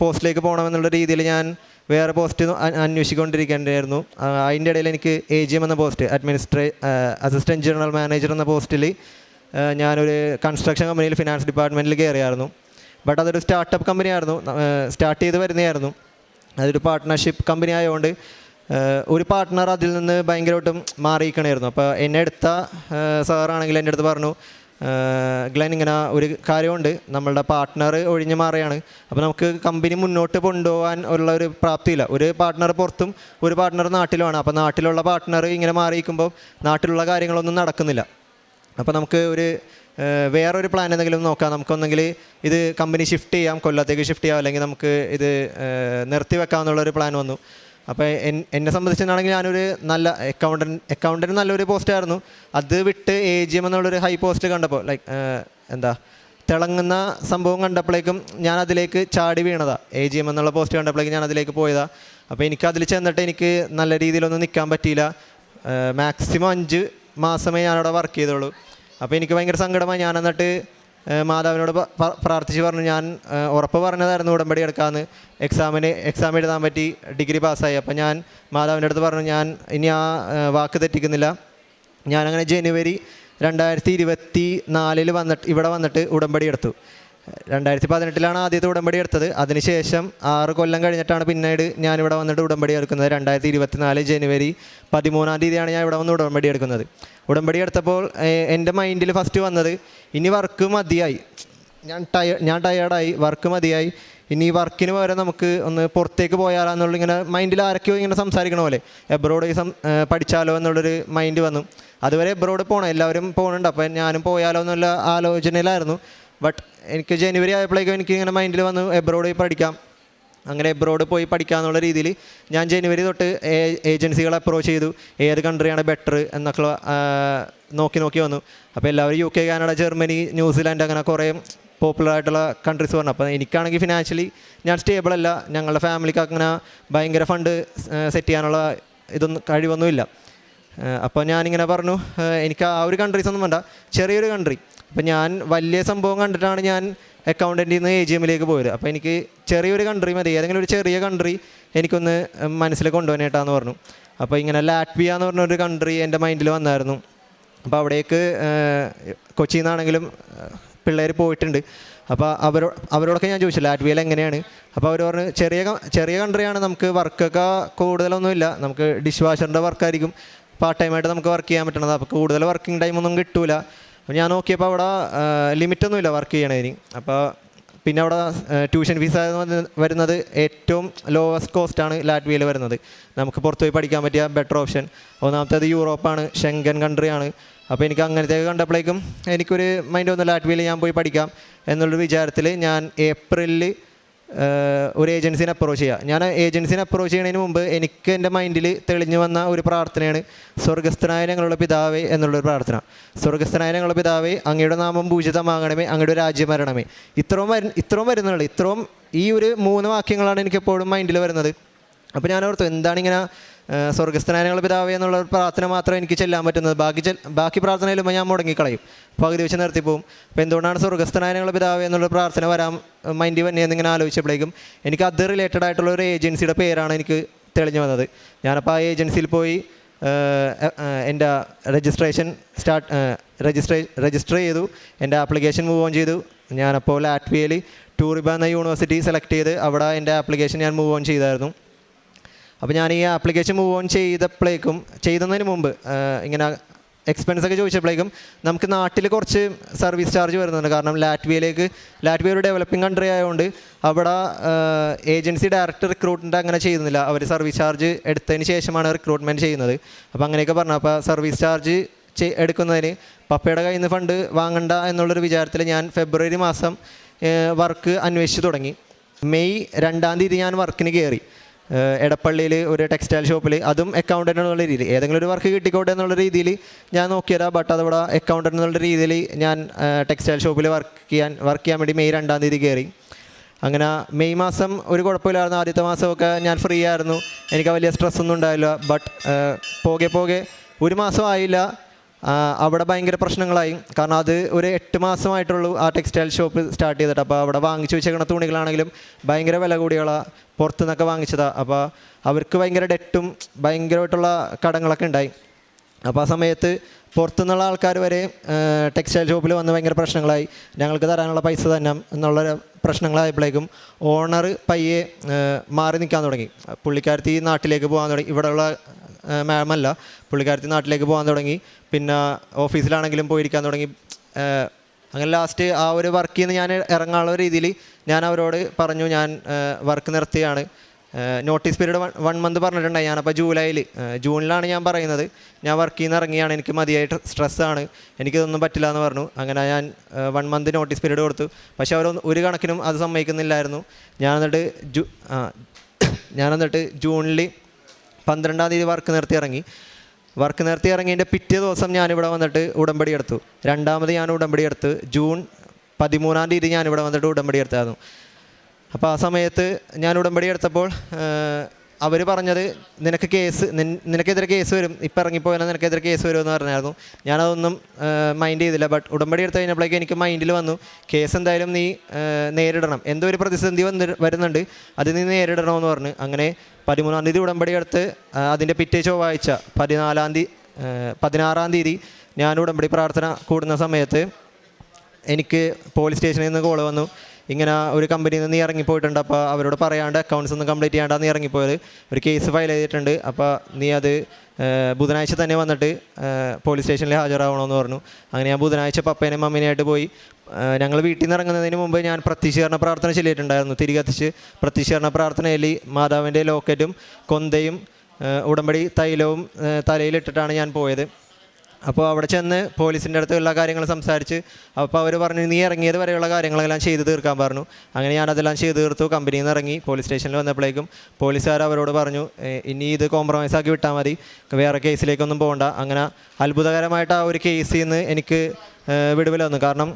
പോസ്റ്റിലേക്ക് പോകണമെന്നുള്ള രീതിയിൽ ഞാൻ വേറെ പോസ്റ്റ് അന്വേഷിക്കൊണ്ടിരിക്കേണ്ടായിരുന്നു. അതിൻ്റെ ഇടയിൽ എനിക്ക് AGM എന്ന പോസ്റ്റ്, അസിസ്റ്റൻറ്റ് ജനറൽ മാനേജർ എന്ന പോസ്റ്റിൽ ഞാനൊരു കൺസ്ട്രക്ഷൻ കമ്പനിയിൽ ഫിനാൻസ് ഡിപ്പാർട്ട്മെൻറ്റിൽ കയറിയായിരുന്നു. ബട്ട് അതൊരു സ്റ്റാർട്ടപ്പ് കമ്പനിയായിരുന്നു, സ്റ്റാർട്ട് ചെയ്ത് വരുന്നതായിരുന്നു. അതൊരു പാർട്ട്ണർഷിപ്പ് കമ്പനി ആയതുകൊണ്ട് ഒരു പാർട്ട്ണർ അതിൽ നിന്ന് ഭയങ്കരമായിട്ടും മാറിയിരിക്കണമായിരുന്നു. അപ്പോൾ എന്നെ എടുത്ത സാറാണെങ്കിൽ എൻ്റെ അടുത്ത് പറഞ്ഞു, ഗ്ലെൻ, ഇങ്ങനെ ഒരു കാര്യമുണ്ട്, നമ്മളുടെ പാർട്ട്ണർ ഒഴിഞ്ഞു മാറുകയാണ്. അപ്പോൾ നമുക്ക് കമ്പനി മുന്നോട്ട് കൊണ്ടുപോകാൻ ഉള്ള ഒരു പ്രാപ്തിയില്ല. ഒരു പാർട്ട്ണർ പുറത്തും ഒരു പാർട്ട്ണർ നാട്ടിലുമാണ്. അപ്പോൾ നാട്ടിലുള്ള പാർട്ട്ണർ ഇങ്ങനെ മാറിയിരിക്കുമ്പോൾ നാട്ടിലുള്ള കാര്യങ്ങളൊന്നും നടക്കുന്നില്ല. അപ്പോൾ നമുക്ക് വേറൊരു പ്ലാൻ എന്തെങ്കിലും നോക്കാം. നമുക്കൊന്നെങ്കിൽ ഇത് കമ്പനി ഷിഫ്റ്റ് ചെയ്യാം, കൊല്ലത്തേക്ക് ഷിഫ്റ്റ് ചെയ്യാം, അല്ലെങ്കിൽ നമുക്ക് ഇത് നിർത്തി വെക്കാമെന്നുള്ളൊരു പ്ലാൻ വന്നു. അപ്പോൾ എന്നെ സംബന്ധിച്ചിട്ടാണെങ്കിൽ ഞാനൊരു നല്ല അക്കൗണ്ടൻറ്റ് നല്ലൊരു പോസ്റ്റായിരുന്നു. അത് വിട്ട് AGM എന്നുള്ളൊരു ഹൈ പോസ്റ്റ് കണ്ടപ്പോൾ, തിളങ്ങുന്ന സംഭവം കണ്ടപ്പോഴേക്കും ഞാൻ അതിലേക്ക് ചാടി വീണതാണ്. AGM എന്നുള്ള പോസ്റ്റ് കണ്ടപ്പോഴേക്കും ഞാൻ അതിലേക്ക് പോയതാണ്. അപ്പോൾ എനിക്കതിൽ ചെന്നിട്ട് എനിക്ക് നല്ല രീതിയിലൊന്നും നിൽക്കാൻ പറ്റിയില്ല. മാക്സിമം 5 മാസമേ ഞാനവിടെ വർക്ക് ചെയ്തുള്ളൂ. അപ്പോൾ എനിക്ക് ഭയങ്കര സങ്കടമായി. ഞാൻ എന്നിട്ട് മാതാവിനോട് പ്രാർത്ഥിച്ച് പറഞ്ഞു, ഞാൻ ഉറപ്പ് പറഞ്ഞതായിരുന്നു ഉടമ്പടി എടുക്കാമെന്ന്. എക്സാം എഴുതാൻ പറ്റി, ഡിഗ്രി പാസ്സായി. അപ്പോൾ ഞാൻ മാതാവിൻ്റെ അടുത്ത് പറഞ്ഞു, ഞാൻ ഇനി ആ വാക്ക് തെറ്റിക്കുന്നില്ല. ഞാനങ്ങനെ ജനുവരി 2024 ഇവിടെ വന്നിട്ട് ഉടമ്പടി എടുത്തു. 2018 ആദ്യത്തെ ഉടമ്പടി എടുത്തത്. അതിനുശേഷം 6 കൊല്ലം കഴിഞ്ഞിട്ടാണ് പിന്നീട് ഞാനിവിടെ വന്നിട്ട് ഉടമ്പടി എടുക്കുന്നത്. 2024 ജനുവരി 13 ഞാൻ ഇവിടെ വന്ന് ഉടമ്പടി എടുക്കുന്നത്. ഉടമ്പടി എടുത്തപ്പോൾ എൻ്റെ മൈൻഡിൽ ഫസ്റ്റ് വന്നത്, ഇനി വർക്ക് മതിയായി, ഞാൻ ടയേർഡായി, വർക്ക് മതിയായി, ഇനി ഈ വർക്കിന് പകരം നമുക്ക് ഒന്ന് പുറത്തേക്ക് പോയാലോ എന്നുള്ള ഇങ്ങനെ മൈൻഡിൽ ആരൊക്കെയോ ഇങ്ങനെ സംസാരിക്കണ പോലെ എബ്രോഡ് പഠിച്ചാലോ എന്നുള്ളൊരു മൈൻഡ് വന്നു. അതുവരെ എബ്രോഡ് പോകണം, എല്ലാവരും പോകുന്നുണ്ട്, അപ്പോൾ ഞാനും പോയാലോ എന്നുള്ള ആലോചനയിലായിരുന്നു. ബട്ട് എനിക്ക് ജനുവരി ആയപ്പോഴേക്കും എനിക്ക് ഇങ്ങനെ മൈൻഡിൽ വന്നു എബ്രോഡ് പോയി പഠിക്കാം. അങ്ങനെ എബ്രോഡ് പോയി പഠിക്കാമെന്നുള്ള രീതിയിൽ ഞാൻ ജനുവരി തൊട്ട് ഏജൻസികളെ അപ്രോച്ച് ചെയ്തു, ഏത് കൺട്രിയാണ് ബെറ്റർ എന്നൊക്കെ നോക്കി വന്നു. അപ്പോൾ എല്ലാവരും UK, കാനഡ, ജർമ്മനി, ന്യൂസിലാൻഡ് അങ്ങനെ കുറേ പോപ്പുലറായിട്ടുള്ള കൺട്രീസ് പറഞ്ഞു. അപ്പോൾ എനിക്കാണെങ്കിൽ ഫിനാൻഷ്യലി ഞാൻ സ്റ്റേബിൾ അല്ല, ഞങ്ങളുടെ ഫാമിലിക്ക് അങ്ങനെ ഭയങ്കര ഫണ്ട് സെറ്റ് ചെയ്യാനുള്ള കഴിവൊന്നുമില്ല. അപ്പോൾ ഞാനിങ്ങനെ പറഞ്ഞു, എനിക്ക് ആ ഒരു കൺട്രീസൊന്നും വേണ്ട, ചെറിയൊരു കൺട്രി. അപ്പോൾ ഞാൻ വലിയ സംഭവം കണ്ടിട്ടാണ് ഞാൻ അക്കൗണ്ടൻറ്റിൽ നിന്ന് AGM പോയത്. അപ്പോൾ എനിക്ക് ചെറിയൊരു കൺട്രി മതി, ഏതെങ്കിലും ഒരു ചെറിയ കൺട്രി എനിക്കൊന്ന് മനസ്സിൽ കൊണ്ടുപോകാനായിട്ടാന്ന് പറഞ്ഞു. അപ്പോൾ ഇങ്ങനെ ലാറ്റ്വിയ എന്ന് പറഞ്ഞൊരു കൺട്രി എൻ്റെ മൈൻഡിൽ വന്നായിരുന്നു. അപ്പോൾ അവിടേക്ക് കൊച്ചിയിൽ നിന്നാണെങ്കിലും പിള്ളേർ പോയിട്ടുണ്ട്. അപ്പോൾ അവരോടൊക്കെ ഞാൻ ചോദിച്ചു ലാറ്റ്വിയയിൽ എങ്ങനെയാണ്. അപ്പോൾ അവർ പറഞ്ഞു ചെറിയ കൺട്രിയാണ്, നമുക്ക് വർക്കൊക്കെ കൂടുതലൊന്നുമില്ല, നമുക്ക് ഡിഷ് വാഷറിൻ്റെ വർക്കായിരിക്കും പാർട്ട് ടൈമായിട്ട് നമുക്ക് വർക്ക് ചെയ്യാൻ പറ്റണത്, അപ്പോൾ കൂടുതൽ വർക്കിംഗ് ടൈമൊന്നും കിട്ടൂല. അപ്പോൾ ഞാൻ നോക്കിയപ്പോൾ അവിടെ ലിമിറ്റൊന്നുമില്ല വർക്ക് ചെയ്യണതിന്. അപ്പോൾ പിന്നെ അവിടെ ട്യൂഷൻ ഫീസ് വരുന്നത് ഏറ്റവും ലോവസ്റ്റ് കോസ്റ്റാണ് ലാറ്റ്വിയയിൽ വരുന്നത്. നമുക്ക് പുറത്ത് പോയി പഠിക്കാൻ പറ്റിയ ബെറ്റർ ഓപ്ഷൻ. ഒന്നാമത്തേത് യൂറോപ്പാണ്, ഷെങ്കൻ കൺട്രിയാണ്. അപ്പോൾ എനിക്ക് അങ്ങനത്തേക്ക് കണ്ടപ്പോഴേക്കും എനിക്കൊരു മൈൻഡ് വന്നു, ലാറ്റ്വിയയിൽ ഞാൻ പോയി പഠിക്കാം എന്നുള്ളൊരു വിചാരത്തിൽ ഞാൻ ഏപ്രിലിൽ ഒരു ഏജൻസിനെ അപ്രോച്ച് ചെയ്യുക. ഞാൻ ഏജൻസിനെ അപ്രോച്ച് ചെയ്യുന്നതിന് മുമ്പ് എനിക്ക് എൻ്റെ മൈൻഡിൽ തെളിഞ്ഞു വന്ന ഒരു പ്രാർത്ഥനയാണ് സ്വർഗസ്ഥനായ ഞങ്ങളുടെ പിതാവേ എന്നുള്ളൊരു പ്രാർത്ഥന. സ്വർഗസ്ഥനായ ഞങ്ങളുടെ പിതാവേ, അങ്ങയുടെ നാമം പൂജിതമാകണമേ, അങ്ങയുടെ രാജ്യം വരണമേ. ഇത്രയും വരുന്നുള്ളൂ. ഈ ഒരു 3 വാക്യങ്ങളാണ് എനിക്കെപ്പോഴും മൈൻഡിൽ വരുന്നത്. അപ്പോൾ ഞാൻ ഓർത്തു, എന്താണിങ്ങനെ സ്വർഗസ്ഥനായ ഞങ്ങളുടെ പിതാവേ എന്നുള്ള പ്രാർത്ഥന മാത്രം എനിക്ക് ചെല്ലാൻ പറ്റുന്നത്, ബാക്കി പ്രാർത്ഥനയിലും ഞാൻ മുടങ്ങിക്കളയും, പകുതി വെച്ച് നിർത്തിപ്പോവും. അപ്പോൾ എന്തുകൊണ്ടാണ് സ്വർഗസ്ഥനായ ഞങ്ങളുടെ പിതാവേ എന്നുള്ള പ്രാർത്ഥന വരാൻ മൈൻഡിൽ വന്നതെന്നിങ്ങനെ ആലോചിച്ചപ്പോഴേക്കും എനിക്ക് അത് റിലേറ്റഡ് ആയിട്ടുള്ള ഒരു ഏജൻസിയുടെ പേരാണ് എനിക്ക് തെളിഞ്ഞു വന്നത്. ഞാനപ്പോൾ ആ ഏജൻസിയിൽ പോയി എൻ്റെ രജിസ്റ്റർ ചെയ്തു, എൻ്റെ ആപ്ലിക്കേഷൻ മൂവ് ഓൺ ചെയ്തു. ഞാനപ്പോൾ ലാറ്റ്വിയയിൽ ടൂറിബ എന്ന യൂണിവേഴ്സിറ്റി സെലക്ട് ചെയ്ത് അവിടെ എൻ്റെ ആപ്ലിക്കേഷൻ ഞാൻ മൂവ് ഓൺ ചെയ്തായിരുന്നു. അപ്പോൾ ഞാൻ ഈ ആപ്ലിക്കേഷൻ മൂവ് ഓൺ ചെയ്തതിന് മുമ്പ് ഇങ്ങനെ എക്സ്പെൻസൊക്കെ ചോദിച്ചപ്പോഴേക്കും നമുക്ക് നാട്ടിൽ കുറച്ച് സർവീസ് ചാർജ് വരുന്നുണ്ട്. കാരണം ലാറ്റ്വിയ ഒരു ഡെവലപ്പിംഗ് കൺട്രി ആയതുകൊണ്ട് അവിടെ ഏജൻസി ഡയറക്റ്റ് റിക്രൂട്ട്മെൻറ്റ് അങ്ങനെ ചെയ്യുന്നില്ല, അവർ സർവീസ് ചാർജ് എടുത്തതിന് ശേഷമാണ് റിക്രൂട്ട്മെൻറ്റ് ചെയ്യുന്നത്. അപ്പോൾ അങ്ങനെയൊക്കെ പറഞ്ഞു. അപ്പോൾ സർവീസ് ചാർജ് എടുക്കുന്നതിന് പപ്പയുടെ കയ്യിൽ നിന്ന് ഫണ്ട് വാങ്ങണ്ട എന്നുള്ളൊരു വിചാരത്തിൽ ഞാൻ ഫെബ്രുവരി മാസം വർക്ക് അന്വേഷിച്ച് തുടങ്ങി. മെയ് 2 ഞാൻ വർക്കിന് കയറി എടപ്പള്ളിയിൽ ഒരു ടെക്സ്റ്റൈൽ ഷോപ്പിൽ. അതും അക്കൗണ്ടൻ്റ് എന്നുള്ള രീതിയിൽ ഏതെങ്കിലും ഒരു വർക്ക് കിട്ടിക്കോട്ടെ എന്നുള്ള രീതിയിൽ ഞാൻ നോക്കിയതാണ്. ബട്ട് അതവിടെ അക്കൗണ്ടൻ്റ് എന്നുള്ള രീതിയിൽ ഞാൻ ടെക്സ്റ്റൈൽ ഷോപ്പിൽ വർക്ക് ചെയ്യാൻ വേണ്ടി മെയ് 2 കയറി. അങ്ങനെ മെയ് മാസം ഒരു കുഴപ്പമില്ലായിരുന്നു. ആദ്യത്തെ മാസമൊക്കെ ഞാൻ ഫ്രീ ആയിരുന്നു, എനിക്ക് വലിയ സ്ട്രെസ്സൊന്നും ഉണ്ടായില്ല. ബട്ട് പോകെ 1 മാസം ആയില്ല, അവിടെ ഭയങ്കര പ്രശ്നങ്ങളായി. കാരണം അത് ഒരു 8 മാസമായിട്ടുള്ളൂ ആ ടെക്സ്റ്റൈൽ ഷോപ്പ് സ്റ്റാർട്ട് ചെയ്തിട്ട്. അപ്പോൾ അവിടെ വാങ്ങിച്ചു വെച്ചേക്കുന്ന തുണികളാണെങ്കിലും ഭയങ്കര വില കൂടിയുള്ള പുറത്തു നിന്നൊക്കെ വാങ്ങിച്ചതാണ്. അപ്പോൾ അവർക്ക് ഭയങ്കര ഡെറ്റും ഭയങ്കരമായിട്ടുള്ള കടങ്ങളൊക്കെ ഉണ്ടായി. അപ്പോൾ ആ സമയത്ത് പുറത്തുനിന്നുള്ള ആൾക്കാർ വരെ ടെക്സ്റ്റൈൽ ഷോപ്പിൽ വന്ന് ഭയങ്കര പ്രശ്നങ്ങളായി, ഞങ്ങൾക്ക് തരാനുള്ള പൈസ തന്നെ എന്നുള്ള പ്രശ്നങ്ങളായപ്പോഴേക്കും ഓണർ പയ്യെ മാറി നിൽക്കാൻ തുടങ്ങി. പുള്ളിക്കാരത്തി നാട്ടിലേക്ക് പോകാൻ തുടങ്ങി. ഇവിടെയുള്ള മാമല്ല, പുള്ളിക്കാരത്തി നാട്ടിലേക്ക് പോകാൻ തുടങ്ങി. പിന്നെ ഓഫീസിലാണെങ്കിലും പോയിരിക്കാൻ തുടങ്ങി. അങ്ങനെ ലാസ്റ്റ് ആ ഒരു വർക്കിൽ നിന്ന് ഞാൻ ഇറങ്ങാനുള്ള രീതിയിൽ ഞാൻ അവരോട് പറഞ്ഞു, ഞാൻ വർക്ക് നിർത്തിയാണ്. നോട്ടീസ് പീരീഡ് 1 മന്ത് പറഞ്ഞിട്ടുണ്ടായി. ഞാനപ്പോൾ ജൂണിലാണ് ഞാൻ പറയുന്നത്, ഞാൻ വർക്കിൽ നിന്ന് ഇറങ്ങിയാണ്, എനിക്ക് മതിയായിട്ട് സ്ട്രെസ്സാണ്, എനിക്കിതൊന്നും പറ്റില്ല എന്ന് പറഞ്ഞു. അങ്ങനെ ഞാൻ 1 മന്ത് നോട്ടീസ് പീരീഡ് കൊടുത്തു. പക്ഷേ അവർ ഒരു കണക്കിനും അത് സമ്മതിക്കുന്നില്ലായിരുന്നു. ഞാൻ എന്നിട്ട് ജൂണിൽ 12 വർക്ക് നിർത്തി ഇറങ്ങി. ഇറങ്ങിയതിൻ്റെ പിറ്റേ ദിവസം ഞാനിവിടെ വന്നിട്ട് ഉടമ്പടി എടുത്തു. 2ാമത് ഞാൻ ഉടമ്പടി എടുത്ത് ജൂൺ 13 ഞാനിവിടെ വന്നിട്ട് ഉടമ്പടി എടുത്തായിരുന്നു. അപ്പോൾ ആ സമയത്ത് ഞാൻ ഉടമ്പടി എടുത്തപ്പോൾ അവർ പറഞ്ഞത്, നിനക്കെതിരെ കേസ് വരും, ഇപ്പം ഇറങ്ങിപ്പോയാൽ നിനക്കെതിരെ കേസ് വരുമെന്ന് പറഞ്ഞായിരുന്നു. ഞാനതൊന്നും മൈൻഡ് ചെയ്തില്ല. ബട്ട് ഉടമ്പടി എടുത്ത് കഴിഞ്ഞപ്പോഴേക്കും എനിക്ക് മൈൻഡിൽ വന്നു, കേസ് എന്തായാലും നീ നേരിടണം, എന്തോ ഒരു പ്രതിസന്ധി വരുന്നുണ്ട്, അത് നീ നേരിടണമെന്ന് പറഞ്ഞു. അങ്ങനെ 13 ഉടമ്പടി എടുത്ത് അതിൻ്റെ പിറ്റേ ചൊവ്വാഴ്ച 16 ഞാൻ ഉടമ്പടി പ്രാർത്ഥന കൂടുന്ന സമയത്ത് എനിക്ക് പോലീസ് സ്റ്റേഷനിൽ നിന്ന് കോൾ വന്നു. ഇങ്ങനെ ഒരു കമ്പനിയിൽ നിന്ന് ഇറങ്ങിപ്പോയിട്ടുണ്ട്, അപ്പോൾ അവരോട് പറയാണ്ട് അക്കൗണ്ട്സ് ഒന്നും കംപ്ലീറ്റ് ചെയ്യാണ്ടാണ് നീ ഇറങ്ങിപ്പോയത്, ഒരു കേസ് ഫയൽ ചെയ്തിട്ടുണ്ട്, അപ്പോൾ നീ അത് ബുധനാഴ്ച തന്നെ വന്നിട്ട് പോലീസ് സ്റ്റേഷനിൽ ഹാജരാവണമെന്ന് പറഞ്ഞു. അങ്ങനെ ഞാൻ ബുധനാഴ്ച പപ്പേനെയും മമ്മീനായിട്ട് പോയി. ഞങ്ങൾ വീട്ടിൽ നിന്ന് ഇറങ്ങുന്നതിന് മുമ്പ് ഞാൻ പ്രത്യക്ഷീകരണ പ്രാർത്ഥന ചൊല്ലിയിട്ടുണ്ടായിരുന്നു. തിരികത്തിച്ച് പ്രത്യക്ഷീകരണ പ്രാർത്ഥനയിൽ മാതാവിൻ്റെ ലോക്കറ്റും കൊന്തയും ഉടമ്പടി തൈലവും തലയിലിട്ടിട്ടാണ് ഞാൻ പോയത്. അപ്പോൾ അവിടെ ചെന്ന് പോലീസിൻ്റെ അടുത്ത് എല്ലാ കാര്യങ്ങളും സംസാരിച്ച്, അപ്പോൾ അവർ പറഞ്ഞു നീ ഇറങ്ങിയത് വരെയുള്ള കാര്യങ്ങളെല്ലാം ചെയ്ത് തീർക്കാൻ പറഞ്ഞു. അങ്ങനെ ഞാനതെല്ലാം ചെയ്ത് തീർത്തു. കമ്പനിയിൽ നിന്ന് ഇറങ്ങി പോലീസ് സ്റ്റേഷനിൽ വന്നപ്പോഴേക്കും പോലീസുകാർ അവരോട് പറഞ്ഞു ഇനി ഇത് കോംപ്രമൈസ് ആക്കി വിട്ടാൽ മതി, വേറെ കേസിലേക്കൊന്നും പോകണ്ട. അങ്ങനെ അത്ഭുതകരമായിട്ട് ആ ഒരു കേസിൽ നിന്ന് എനിക്ക് വിടുതൽ വന്നു. കാരണം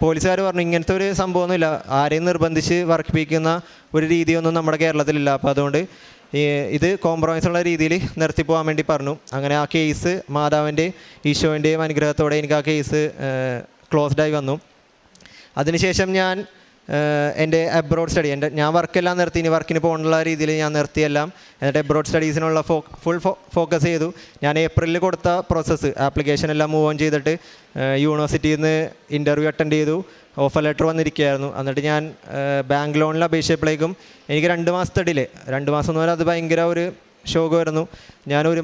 പോലീസുകാർ പറഞ്ഞു ഇങ്ങനത്തെ ഒരു സംഭവമൊന്നുമില്ല, ആരെയും നിർബന്ധിച്ച് വർക്കിപ്പിക്കുന്ന ഒരു രീതിയൊന്നും നമ്മുടെ കേരളത്തിലില്ല, അപ്പോൾ അതുകൊണ്ട് ഇത് കോംപ്രമൈസ് ഉള്ള രീതിയിൽ നിർത്തിപ്പോകാൻ വേണ്ടി പറഞ്ഞു. അങ്ങനെ ആ കേസ് മാതാവിൻ്റെ ഈശോൻ്റെയും അനുഗ്രഹത്തോടെ എനിക്ക് ആ കേസ് ക്ലോസ്ഡായി വന്നു. അതിനുശേഷം ഞാൻ എൻ്റെ അബ്രോഡ് സ്റ്റഡി, ഞാൻ വർക്കെല്ലാം നിർത്തി, ഇനി വർക്കിന് പോകാനുള്ള രീതിയിൽ ഞാൻ നിർത്തിയെല്ലാം. എന്നിട്ട് അബ്രോഡ് സ്റ്റഡീസിനുള്ള ഫുൾ ഫോക്കസ് ചെയ്തു. ഞാൻ ഏപ്രിലിൽ കൊടുത്ത പ്രോസസ്സ് ആപ്ലിക്കേഷൻ എല്ലാം മൂവ് ഓൺ ചെയ്തിട്ട് യൂണിവേഴ്സിറ്റിയിൽ നിന്ന് ഇൻ്റർവ്യൂ അറ്റൻഡ് ചെയ്തു. ഓഫർ ലെറ്റർ വന്നിരിക്കുകയായിരുന്നു. എന്നിട്ട് ഞാൻ ബാങ്ക് ലോണിൽ അപേക്ഷിച്ചപ്പോഴേക്കും എനിക്ക് 2 മാസത്തെ ഡിലേ. 2 മാസം എന്ന് പറഞ്ഞാൽ അത് ഭയങ്കര ഒരു ഷോക്കായിരുന്നു. ഞാൻ ഒരു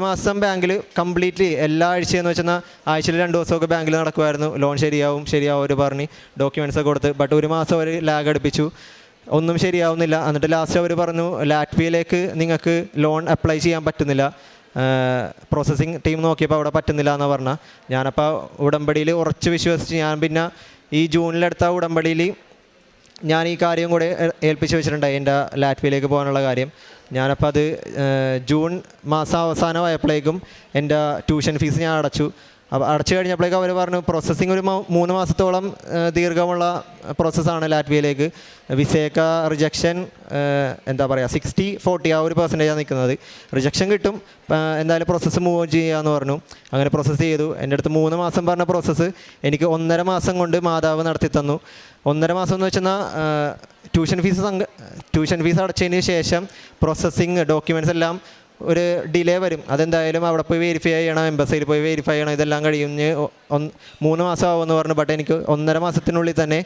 മാസം ബാങ്കിൽ കംപ്ലീറ്റ്ലി എല്ലാ ആഴ്ചയെന്ന് വെച്ചാൽ ആഴ്ചയിൽ 2 ദിവസമൊക്കെ ബാങ്കിൽ നടക്കുമായിരുന്നു. ലോൺ ശരിയാവും അവർ പറഞ്ഞ് ഡോക്യുമെൻറ്റ്സൊക്കെ കൊടുത്ത്. ബട്ട് ഒരു മാസം അവർ ലാഗ് അടുപ്പിച്ചു, ഒന്നും ശരിയാവുന്നില്ല. എന്നിട്ട് ലാസ്റ്റ് അവർ പറഞ്ഞു ലാറ്റ്വിയയിലേക്ക് നിങ്ങൾക്ക് ലോൺ അപ്ലൈ ചെയ്യാൻ പറ്റുന്നില്ല, പ്രോസസ്സിങ് ടീം നോക്കിയപ്പോൾ അവിടെ പറ്റുന്നില്ല എന്ന് പറഞ്ഞാൽ. ഞാനപ്പോൾ ഉടമ്പടിയിൽ ഉറച്ച് വിശ്വസിച്ച് ഞാൻ പിന്നെ ഈ ജൂണിലെടുത്ത ഉടമ്പടിയിൽ ഞാൻ ഈ കാര്യം കൂടെ ഏൽപ്പിച്ച് വെച്ചിട്ടുണ്ടായി, എൻ്റെ ലാറ്റ്വിയയിലേക്ക് പോകാനുള്ള കാര്യം. ഞാനപ്പോൾ അത് ജൂൺ മാസം അവസാനമായപ്പോഴേക്കും എൻ്റെ ട്യൂഷൻ ഫീസ് ഞാൻ അടച്ചു. അപ്പോൾ അടച്ചു കഴിഞ്ഞപ്പോഴേക്കും അവർ പറഞ്ഞു പ്രോസസ്സിങ് ഒരു 3 മാസത്തോളം ദീർഘമുള്ള പ്രോസസ്സാണ് ലാറ്റ്വിയയിലേക്ക്. വിസയൊക്ക റിജക്ഷൻ എന്താ പറയുക 60-40 ആ ഒരു പെർസെൻറ്റേജാണ് നിൽക്കുന്നത്. റിജക്ഷൻ കിട്ടും, എന്തായാലും പ്രോസസ്സ് മൂവ് ഓൺ ചെയ്യുകയെന്ന് പറഞ്ഞു. അങ്ങനെ പ്രോസസ്സ് ചെയ്തു. എൻ്റെ അടുത്ത് 3 മാസം പറഞ്ഞ പ്രോസസ്സ് എനിക്ക് 1.5 മാസം കൊണ്ട് മാതാവ് നടത്തി തന്നു. 1.5 മാസം എന്ന് വെച്ചാൽ ട്യൂഷൻ ഫീസ് അടച്ചതിന് ശേഷം പ്രോസസ്സിങ് ഡോക്യുമെൻറ്റ്സ് എല്ലാം ഒരു ഡിലേ വരും. അതെന്തായാലും അവിടെ പോയി വെരിഫൈ ചെയ്യണം, എംബസിയിൽ പോയി വെരിഫൈ ചെയ്യണം, ഇതെല്ലാം കഴിഞ്ഞ് 3 മാസം ആവുമെന്ന് പറഞ്ഞു. ബട്ട് എനിക്ക് 1.5 മാസത്തിനുള്ളിൽ തന്നെ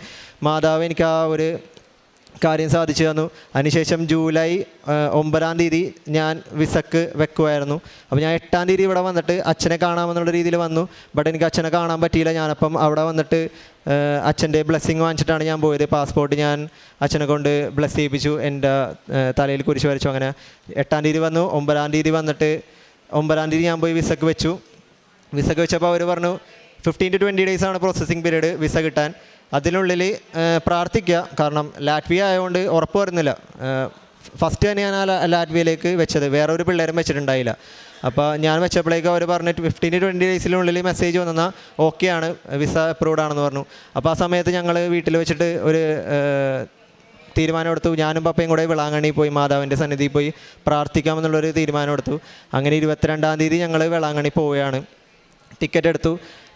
മാതാവ് എനിക്ക് ആ ഒരു കാര്യം സാധിച്ചു തന്നു. അതിനുശേഷം ജൂലൈ 9-ാം തീയതി ഞാൻ വിസക്ക് വെക്കുമായിരുന്നു. അപ്പോൾ ഞാൻ 8-ാം തീയതി ഇവിടെ വന്നിട്ട് അച്ഛനെ കാണാമെന്നുള്ള രീതിയിൽ വന്നു. ബട്ട് എനിക്ക് അച്ഛനെ കാണാൻ പറ്റിയില്ല. ഞാനപ്പം അവിടെ വന്നിട്ട് അച്ഛൻ്റെ ബ്ലെസ്സിങ് വാങ്ങിച്ചിട്ടാണ് ഞാൻ പോയത്. പാസ്പോർട്ട് ഞാൻ അച്ഛനെ കൊണ്ട് ബ്ലെസ് ചെയ്യിപ്പിച്ചു, എൻ്റെ തലയിൽ കുരിശ് വരച്ചു. അങ്ങനെ 8-ാം തീയതി വന്നു. 9-ാം തീയതി വന്നിട്ട് 9-ാം തീയതി ഞാൻ പോയി വിസക്ക് വെച്ചു. വിസക്ക് വെച്ചപ്പോൾ അവർ പറഞ്ഞു 15 to 20 ഡേയ്സാണ് പ്രോസസ്സിങ് പീരീഡ് വിസ കിട്ടാൻ. അതിനുള്ളിൽ പ്രാർത്ഥിക്കുക, കാരണം ലാറ്റ്വിയ ആയതുകൊണ്ട് ഉറപ്പ് വരുന്നില്ല. ഫസ്റ്റ് തന്നെ ഞാൻ ആ ലാറ്റ്വിയയിലേക്ക് വെച്ചത്, വേറെ ഒരു പിള്ളേരും വെച്ചിട്ടുണ്ടായില്ല. അപ്പോൾ ഞാൻ വെച്ചപ്പോഴേക്കും അവർ പറഞ്ഞിട്ട് 15 to 20 ഡേയ്സിനുള്ളിൽ മെസ്സേജ് വന്നാൽ ഓക്കെയാണ്, വിസ അപ്രൂവ്ഡ് ആണെന്ന് പറഞ്ഞു. അപ്പോൾ ആ സമയത്ത് ഞങ്ങൾ വീട്ടിൽ വെച്ചിട്ട് ഒരു തീരുമാനമെടുത്തു. ഞാനും പപ്പയും കൂടെ വേളാങ്കണ്ണി പോയി മാതാവിൻ്റെ സന്നിധിയിൽ പോയി പ്രാർത്ഥിക്കാമെന്നുള്ളൊരു തീരുമാനമെടുത്തു. അങ്ങനെ 22-ാം തീയതി ഞങ്ങൾ വേളാങ്കണ്ണി പോവുകയാണ്.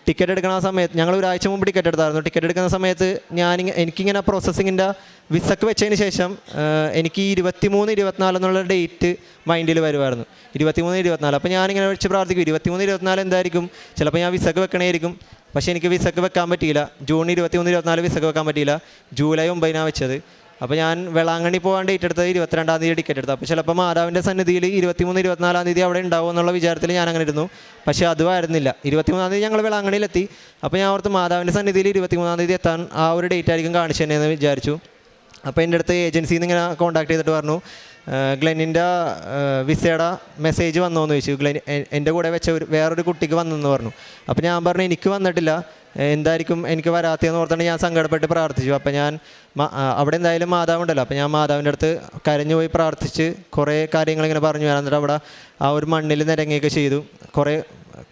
ടിക്കറ്റ് എടുക്കുന്ന സമയത്ത് ഞങ്ങൾ ഒരാഴ്ച മുമ്പ് ടിക്കറ്റ് എടുത്തായിരുന്നു. ടിക്കറ്റ് എടുക്കുന്ന സമയത്ത് എനിക്കിങ്ങനെ പ്രോസസ്സിങ്ങിൻ്റെ വിസക്ക് വെച്ചതിന് ശേഷം എനിക്ക് 23-24 എന്നുള്ള ഡേറ്റ് മൈൻഡിൽ വരുമായിരുന്നു. 23-24. അപ്പോൾ ഞാനിങ്ങനെ വെച്ച് പ്രാർത്ഥിക്കും 23-24 എന്തായിരിക്കും, ചിലപ്പോൾ ഞാൻ വിസക്ക് വെക്കണമായിരിക്കും. പക്ഷേ എനിക്ക് വിസക്ക് വെക്കാൻ പറ്റിയില്ല. ജൂൺ 23-24 വിസക്ക് വെക്കാൻ പറ്റിയില്ല. ജൂലൈ 9-നാണ് വെച്ചത്. അപ്പോൾ ഞാൻ വേളാങ്കണ്ണി പോകാൻ ഡേറ്റ് എടുത്തത് 22-ാം തീയതി ടിക്കറ്റ് എടുത്തു. അപ്പോൾ ചിലപ്പോൾ മാതാവിൻ്റെ സന്നിധിയിൽ 23-24 തീയതി അവിടെ ഉണ്ടാവും എന്നുള്ള വിചാരത്തിൽ ഞാൻ അങ്ങനെ ഇരുന്നു. പക്ഷേ അതുമായിരുന്നില്ല. 23-ാം തീയതി ഞങ്ങൾ വേളാങ്കണ്ണിയിലെത്തി. അപ്പോൾ ഞാൻ ഓർത്ത് മാതാവിൻ്റെ സന്നിധിയിൽ 23-ാം തീയതി എത്താൻ ആ ഒരു ഡേറ്റ് ആയിരിക്കും കാണിച്ചു തന്നെയെന്ന് വിചാരിച്ചു. അപ്പോൾ എൻ്റെ അടുത്ത് ഏജൻസിയിൽ നിന്ന് ഇങ്ങനെ കോൺടാക്ട് ചെയ്തിട്ട് പറഞ്ഞു ഗ്ലെന്നിൻ്റെ വിസയുടെ മെസ്സേജ് വന്നോന്ന് ചോദിച്ചു. എൻ്റെ കൂടെ വെച്ച വേറൊരു കുട്ടിക്ക് വന്നെന്ന് പറഞ്ഞു. അപ്പോൾ ഞാൻ പറഞ്ഞു എനിക്ക് വന്നിട്ടില്ല, എന്തായിരിക്കും എനിക്ക് വരാത്തതെന്ന് ഓർത്തുകൊണ്ട് ഞാൻ സങ്കടപ്പെട്ട് പ്രാർത്ഥിച്ചു. അപ്പോൾ ഞാൻ അവിടെ എന്തായാലും മാതാവുണ്ടല്ലോ, അപ്പോൾ ഞാൻ മാതാവിൻ്റെ അടുത്ത് കരഞ്ഞു പോയി പ്രാർത്ഥിച്ച് കുറേ കാര്യങ്ങളിങ്ങനെ പറഞ്ഞു. എന്നിട്ട് അവിടെ ആ ഒരു മണ്ണിൽ നിരങ്ങിയൊക്കെ ചെയ്തു.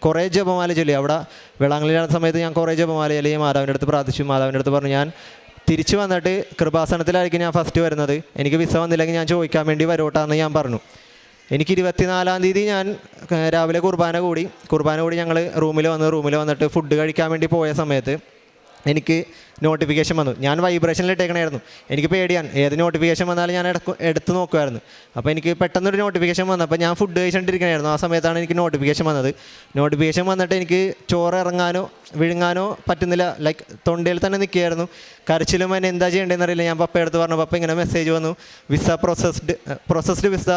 കുറേ ജപമാല ചൊല്ലി. അവിടെ വേളാങ്കണ്ണിയിലുള്ള സമയത്ത് ഞാൻ കുറേ ജപമാല ചൊല്ലി മാതാവിൻ്റെ അടുത്ത് പ്രാർത്ഥിച്ചു. മാതാവിൻ്റെ അടുത്ത് പറഞ്ഞു ഞാൻ തിരിച്ചു വന്നിട്ട് കൃപാസനത്തിലായിരിക്കും ഞാൻ ഫസ്റ്റ് വരുന്നത്, എനിക്ക് വിസ വന്നില്ലെങ്കിൽ ഞാൻ ചോദിക്കാൻ വേണ്ടി വരോട്ടാന്ന് ഞാൻ പറഞ്ഞു. എനിക്ക് 24-ാം തീയതി ഞാൻ രാവിലെ കുർബാന കൂടി ഞങ്ങൾ റൂമിൽ വന്നിട്ട് ഫുഡ് കഴിക്കാൻ വേണ്ടി പോയ സമയത്ത് എനിക്ക് നോട്ടിഫിക്കേഷൻ വന്നു. ഞാൻ വൈബ്രേഷനിൽ ഇട്ടേക്കണമായിരുന്നു. എനിക്ക് പേടിയാണ്, ഏത് നോട്ടിഫിക്കേഷൻ വന്നാലും ഞാൻ എടുത്ത് നോക്കുമായിരുന്നു. അപ്പോൾ എനിക്ക് പെട്ടെന്നൊരു നോട്ടിഫിക്കേഷൻ വന്നു. അപ്പോൾ ഞാൻ ഫുഡ് കഴിച്ചുകൊണ്ടിരിക്കണമായിരുന്നു. ആ സമയത്താണ് എനിക്ക് നോട്ടിഫിക്കേഷൻ വന്നത്. നോട്ടിഫിക്കേഷൻ വന്നിട്ട് എനിക്ക് ചോറ് ഇറങ്ങാനോ വിഴുങ്ങാനോ പറ്റുന്നില്ല. ലൈക്ക് തൊണ്ടയിൽ തന്നെ നിൽക്കുകയായിരുന്നു. കരച്ചിലും എന്നെ എന്താ ചെയ്യേണ്ടതെന്ന് അറിയില്ല. ഞാൻ പപ്പ എടുത്ത് പറഞ്ഞു, പപ്പ ഇങ്ങനെ മെസ്സേജ് വന്നു, visa processed visa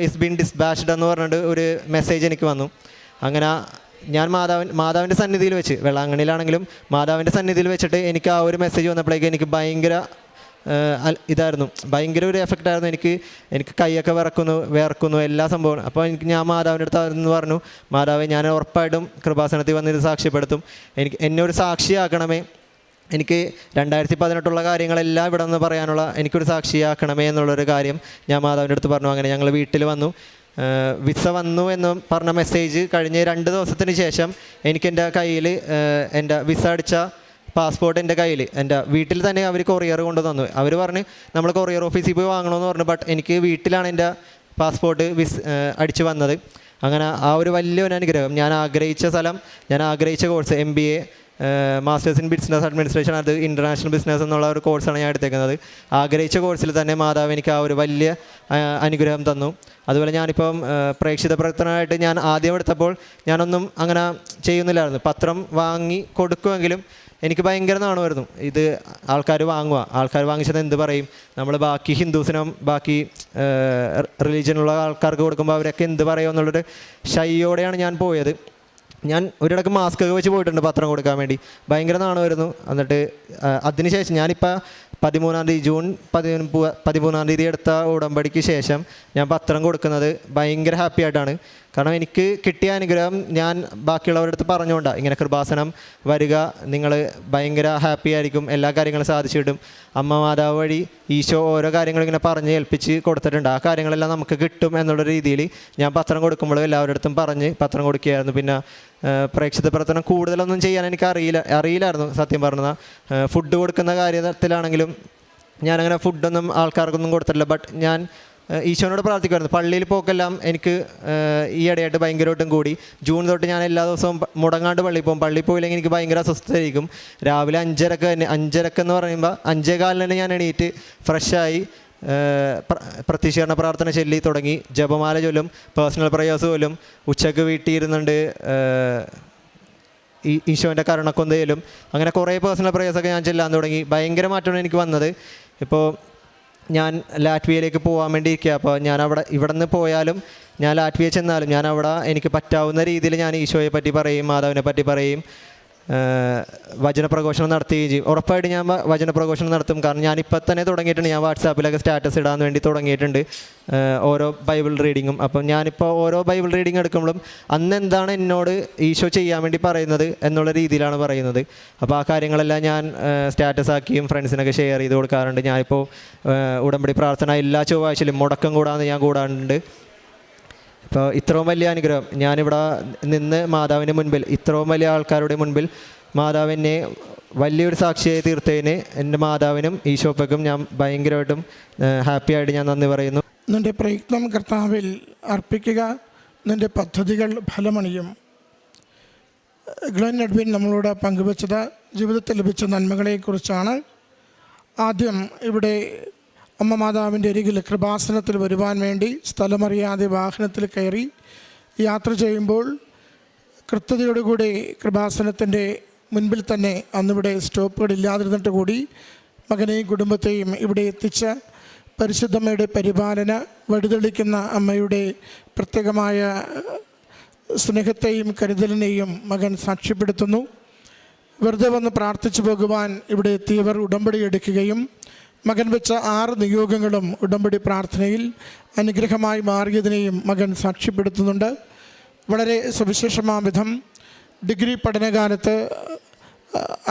is been dispatched എന്ന് പറഞ്ഞിട്ട് ഒരു മെസ്സേജ് എനിക്ക് വന്നു. അങ്ങനെ ഞാൻ മാതാവിൻ്റെ സന്നിധിയിൽ വെച്ച്, വെള്ളാങ്കണ്ണിയിലാണെങ്കിലും മാതാവിൻ്റെ സന്നിധിയിൽ വെച്ചിട്ട് എനിക്ക് ആ ഒരു മെസ്സേജ് വന്നപ്പോഴേക്കും എനിക്ക് ഭയങ്കര ഇതായിരുന്നു, ഭയങ്കര ഒരു എഫക്റ്റായിരുന്നു. എനിക്ക് കൈയൊക്കെ വിറക്കുന്നു എല്ലാ സംഭവവും. അപ്പോൾ ഞാൻ മാതാവിൻ്റെ അടുത്ത് പറഞ്ഞു, മാതാവേ, ഞാൻ ഉറപ്പായിട്ടും കൃപാസനത്തിൽ വന്നിത് സാക്ഷ്യപ്പെടുത്തും, എന്നെ ഒരു സാക്ഷിയാക്കണമേ, എനിക്ക് 2018 കാര്യങ്ങളെല്ലാം ഇവിടെ നിന്ന് പറയാനുള്ള എനിക്കൊരു സാക്ഷിയാക്കണമേ എന്നുള്ളൊരു കാര്യം ഞാൻ മാതാവിൻ്റെ അടുത്ത് പറഞ്ഞു. അങ്ങനെ ഞങ്ങൾ വീട്ടിൽ വന്നു. വിസ വന്നു എന്ന് പറഞ്ഞ മെസ്സേജ് കഴിഞ്ഞ് 2 ദിവസത്തിന് ശേഷം എനിക്ക് എൻ്റെ കയ്യിൽ എൻ്റെ വിസ അടിച്ച പാസ്പോർട്ട് എൻ്റെ കയ്യിൽ, എൻ്റെ വീട്ടിൽ തന്നെ അവർ കൊറിയർ കൊണ്ട് തന്നു. അവർ പറഞ്ഞ് നമ്മൾ കൊറിയർ ഓഫീസിൽ പോയി വാങ്ങണമെന്ന് പറഞ്ഞു. ബട്ട് എനിക്ക് വീട്ടിലാണ് എൻ്റെ പാസ്പോർട്ട് അടിച്ച് വന്നത്. അങ്ങനെ ആ ഒരു വലിയൊരു അനുഗ്രഹം, ഞാൻ ആഗ്രഹിച്ച സ്ഥലം, ഞാൻ ആഗ്രഹിച്ച course MBA masters in business administration, അത് ഇൻ്റർനാഷണൽ ബിസിനസ് എന്നുള്ള ഒരു കോഴ്സാണ് ഞാൻ എടുത്തേക്കുന്നത്. ആഗ്രഹിച്ച കോഴ്സിൽ തന്നെ മാതാവ് എനിക്ക് ആ ഒരു വലിയ അനുഗ്രഹം തന്നു. അതുപോലെ ഞാനിപ്പം പ്രേക്ഷിത പ്രവർത്തനമായിട്ട് ഞാൻ ആദ്യം എടുത്തപ്പോൾ ഞാനൊന്നും അങ്ങനെ ചെയ്യുന്നില്ലായിരുന്നു. പത്രം വാങ്ങി കൊടുക്കുമെങ്കിലും എനിക്ക് ഭയങ്കര നാണമായിരുന്നു. ഇത് ആൾക്കാർ വാങ്ങിച്ചത് എന്ത് പറയും, നമ്മൾ ബാക്കി ഹിന്ദുസിനും ബാക്കി റിലീജിയനുള്ള ആൾക്കാർക്ക് കൊടുക്കുമ്പോൾ അവരൊക്കെ എന്ത് പറയുമോ എന്നുള്ളൊരു ഷൈയോടെയാണ് ഞാൻ പോയത്. ഞാൻ ഒരിടക്ക് മാസ്ക് ഒക്കെ വെച്ച് പോയിട്ടുണ്ട് പത്രം കൊടുക്കാൻ വേണ്ടി. ഭയങ്കര നാണമായിരുന്നു. എന്നിട്ട് അതിനുശേഷം ഞാനിപ്പോൾ 13-ാം തീയതി ജൂൺ 13-ാം തീയതി എടുത്ത ഉടമ്പടിക്ക് ശേഷം ഞാൻ പത്രം കൊടുക്കുന്നത് ഭയങ്കര ഹാപ്പി ആയിട്ടാണ്. കാരണം എനിക്ക് കിട്ടിയ അനുഗ്രഹം ഞാൻ ബാക്കിയുള്ളവരുടെ അടുത്ത് പറഞ്ഞുകൊണ്ടാണ്. ഇങ്ങനെ കൃപാസനം വരിക, നിങ്ങൾ ഭയങ്കര ഹാപ്പി ആയിരിക്കും, എല്ലാ കാര്യങ്ങളും സാധിച്ചു കിട്ടും. അമ്മ മാതാവ് വഴി ഈശോ ഓരോ കാര്യങ്ങളും ഇങ്ങനെ പറഞ്ഞ് ഏൽപ്പിച്ച് കൊടുത്തിട്ടുണ്ട്. ആ കാര്യങ്ങളെല്ലാം നമുക്ക് കിട്ടും എന്നുള്ള രീതിയിൽ ഞാൻ പത്രം കൊടുക്കുമ്പോഴും എല്ലാവരുടെ അടുത്തും പറഞ്ഞ് പത്രം കൊടുക്കുകയായിരുന്നു. പിന്നെ പ്രേക്ഷിത പ്രവർത്തനം കൂടുതലൊന്നും ചെയ്യാൻ എനിക്ക് അറിയില്ലായിരുന്നു സത്യം പറഞ്ഞാൽ. ഫുഡ് കൊടുക്കുന്ന കാര്യത്തിലാണെങ്കിലും ഞാനങ്ങനെ ഫുഡൊന്നും ആൾക്കാർക്കൊന്നും കൊടുത്തിട്ടില്ല. ബട്ട് ഞാൻ ഈശോനോട് പ്രാർത്ഥിക്കുമായിരുന്നു. പള്ളിയിൽ പോക്കെല്ലാം എനിക്ക് ഈ ഇടയായിട്ട് ഭയങ്കരമായിട്ടും കൂടി. ജൂൺ തൊട്ട് ഞാൻ എല്ലാ ദിവസവും മുടങ്ങാണ്ട് പള്ളിയിൽ പോകും. പള്ളിയിൽ പോയില്ലെങ്കിൽ എനിക്ക് ഭയങ്കര അസ്വസ്ഥതയായിരിക്കും. രാവിലെ 5:30 എന്ന് പറയുമ്പോൾ 5:15 തന്നെ ഞാൻ എണീറ്റ് ഫ്രഷായി പ്രത്യക്ഷീകരണ പ്രാർത്ഥന ചൊല്ലി തുടങ്ങി. ജപമാല ചൊല്ലും, പേഴ്സണൽ പ്രയേഴ്സ് പോലും. ഉച്ചക്ക് വീട്ടിൽ ഇരുന്നുണ്ട് ഈശോൻ്റെ കരുണക്കൊന്ത ചൊല്ലും. അങ്ങനെ കുറേ പേഴ്സണൽ പ്രയേഴ്സൊക്കെ ഞാൻ ചെല്ലാൻ തുടങ്ങി. ഭയങ്കര മാറ്റമാണ് എനിക്ക് വന്നത്. ഇപ്പോൾ ഞാൻ ലാറ്റ്വിയയിലേക്ക് പോകാൻ വേണ്ടി ഇരിക്കുക. അപ്പോൾ ഇവിടെ നിന്ന് പോയാലും ഞാൻ ലാറ്റ്വിയ ചെന്നാലും ഞാൻ അവിടെ എനിക്ക് പറ്റാവുന്ന രീതിയിൽ ഞാൻ ഈശോയെ പറ്റി പറയും, മാതാവിനെ പറ്റി പറയും, വചനപ്രഘോഷണം നടത്തുകയും ചെയ്യും. ഉറപ്പായിട്ട് ഞാൻ വചനപ്രഘോഷണം നടത്തും. കാരണം ഞാനിപ്പോൾ തന്നെ തുടങ്ങിയിട്ടുണ്ട്. ഞാൻ വാട്സാപ്പിലൊക്കെ സ്റ്റാറ്റസ് ഇടാൻ വേണ്ടി തുടങ്ങിയിട്ടുണ്ട് ഓരോ ബൈബിൾ റീഡിങ്ങും. അപ്പം ഞാനിപ്പോൾ ഓരോ ബൈബിൾ റീഡിങ് എടുക്കുമ്പോഴും അന്ന് എന്താണ് എന്നോട് ഈശോ ചെയ്യാൻ വേണ്ടി പറയുന്നത് എന്നുള്ള രീതിയിലാണ് പറയുന്നത്. അപ്പോൾ ആ കാര്യങ്ങളെല്ലാം ഞാൻ സ്റ്റാറ്റസ് ആക്കിയും ഫ്രണ്ട്സിനൊക്കെ ഷെയർ ചെയ്ത് കൊടുക്കാറുണ്ട്. ഞാനിപ്പോൾ ഉടമ്പടി പ്രാർത്ഥന എല്ലാ ചൊവ്വാഴ്ചയിലും മുടക്കം കൂടാറുണ്ട്. ഇപ്പോൾ ഇത്രയും വലിയ അനുഗ്രഹം ഞാനിവിടെ നിന്ന് മാതാവിൻ്റെ മുൻപിൽ, ഇത്രയും വലിയ ആൾക്കാരുടെ മുൻപിൽ മാതാവിനെ വലിയൊരു സാക്ഷിയായി തീർത്തതിന് എൻ്റെ മാതാവിനും ഈശോപ്പയ്ക്കും ഞാൻ ഭയങ്കരമായിട്ടും ഹാപ്പിയായിട്ട് ഞാൻ നന്ദി പറയുന്നു. നിൻ്റെ പ്രയത്നം കർത്താവിൽ അർപ്പിക്കുക, നിൻ്റെ പദ്ധതികൾ ഫലമണിയും. ഗ്ലെൻ എഡ്വിൻ നമ്മളോട് പങ്കുവച്ചത് ജീവിതത്തിൽ ലഭിച്ച നന്മകളെക്കുറിച്ചാണ്. ആദ്യം ഇവിടെ അമ്മ മാതാവിൻ്റെ അരികിൽ കൃപാസനത്തിൽ വരുവാൻ വേണ്ടി സ്ഥലമറിയാതെ വാഹനത്തിൽ കയറി യാത്ര ചെയ്യുമ്പോൾ കൃത്യതയോടുകൂടി കൃപാസനത്തിൻ്റെ മുൻപിൽ തന്നെ അന്നിവിടെ സ്റ്റോപ്പുകളില്ലാതിരുന്നിട്ട് കൂടി മകനെയും കുടുംബത്തെയും ഇവിടെ എത്തിച്ച പരിശുദ്ധമ്മയുടെ പരിപാലന, വഴിതെളിക്കുന്ന അമ്മയുടെ പ്രത്യേകമായ സ്നേഹത്തെയും കരുതലിനെയും മകൻ സാക്ഷ്യപ്പെടുത്തുന്നു. വെറുതെ വന്ന് പ്രാർത്ഥിച്ചു പോകുവാൻ ഇവിടെ എത്തിയവർ ഉടമ്പടി എടുക്കുകയും മകൻ വെച്ച 6 നിയോഗങ്ങളും ഉടമ്പടി പ്രാർത്ഥനയിൽ അനുഗ്രഹമായി മാറിയതിനെയും മകൻ സാക്ഷ്യപ്പെടുത്തുന്നുണ്ട്. വളരെ സവിശേഷമായ വിധം ഡിഗ്രി പഠനകാലത്ത്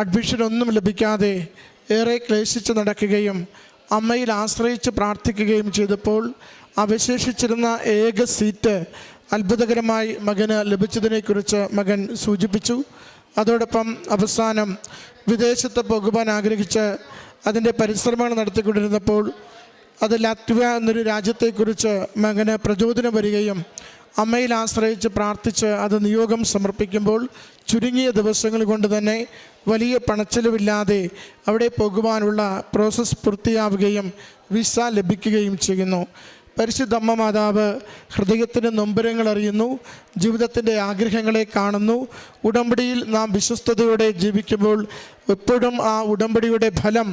അഡ്മിഷനൊന്നും ലഭിക്കാതെ ഏറെ ക്ലേശിച്ച് നടക്കുകയും അമ്മയിൽ ആശ്രയിച്ച് പ്രാർത്ഥിക്കുകയും ചെയ്തപ്പോൾ അവശേഷിച്ചിരുന്ന ഏക സീറ്റ് അത്ഭുതകരമായി മകന് ലഭിച്ചതിനെക്കുറിച്ച് മകൻ സൂചിപ്പിച്ചു. അതോടൊപ്പം അവസാനം വിദേശത്ത് പോകുവാൻ ആഗ്രഹിച്ച് അതിൻ്റെ പരിശ്രമങ്ങൾ നടത്തിക്കൊണ്ടിരുന്നപ്പോൾ അത് ലാറ്റ്വിയ എന്നൊരു രാജ്യത്തെക്കുറിച്ച് മകന് പ്രചോദനം വരികയും അമ്മയിൽ ആശ്രയിച്ച് പ്രാർത്ഥിച്ച് അത് നിയോഗം സമർപ്പിക്കുമ്പോൾ ചുരുങ്ങിയ ദിവസങ്ങൾ കൊണ്ട് തന്നെ വലിയ പണച്ചെലവില്ലാതെ അവിടെ പോകുവാനുള്ള പ്രോസസ്സ് പൂർത്തിയാവുകയും വിസ ലഭിക്കുകയും ചെയ്യുന്നു. പരിശുദ്ധ അമ്മ മാതാവ് ഹൃദയത്തിൻ്റെ നൊമ്പരങ്ങൾ അറിയുന്നു, ജീവിതത്തിൻ്റെ ആഗ്രഹങ്ങളെ കാണുന്നു. ഉടമ്പടിയിൽ നാം വിശ്വസ്തയോടെ ജീവിക്കുമ്പോൾ എപ്പോഴും ആ ഉടമ്പടിയുടെ ഫലം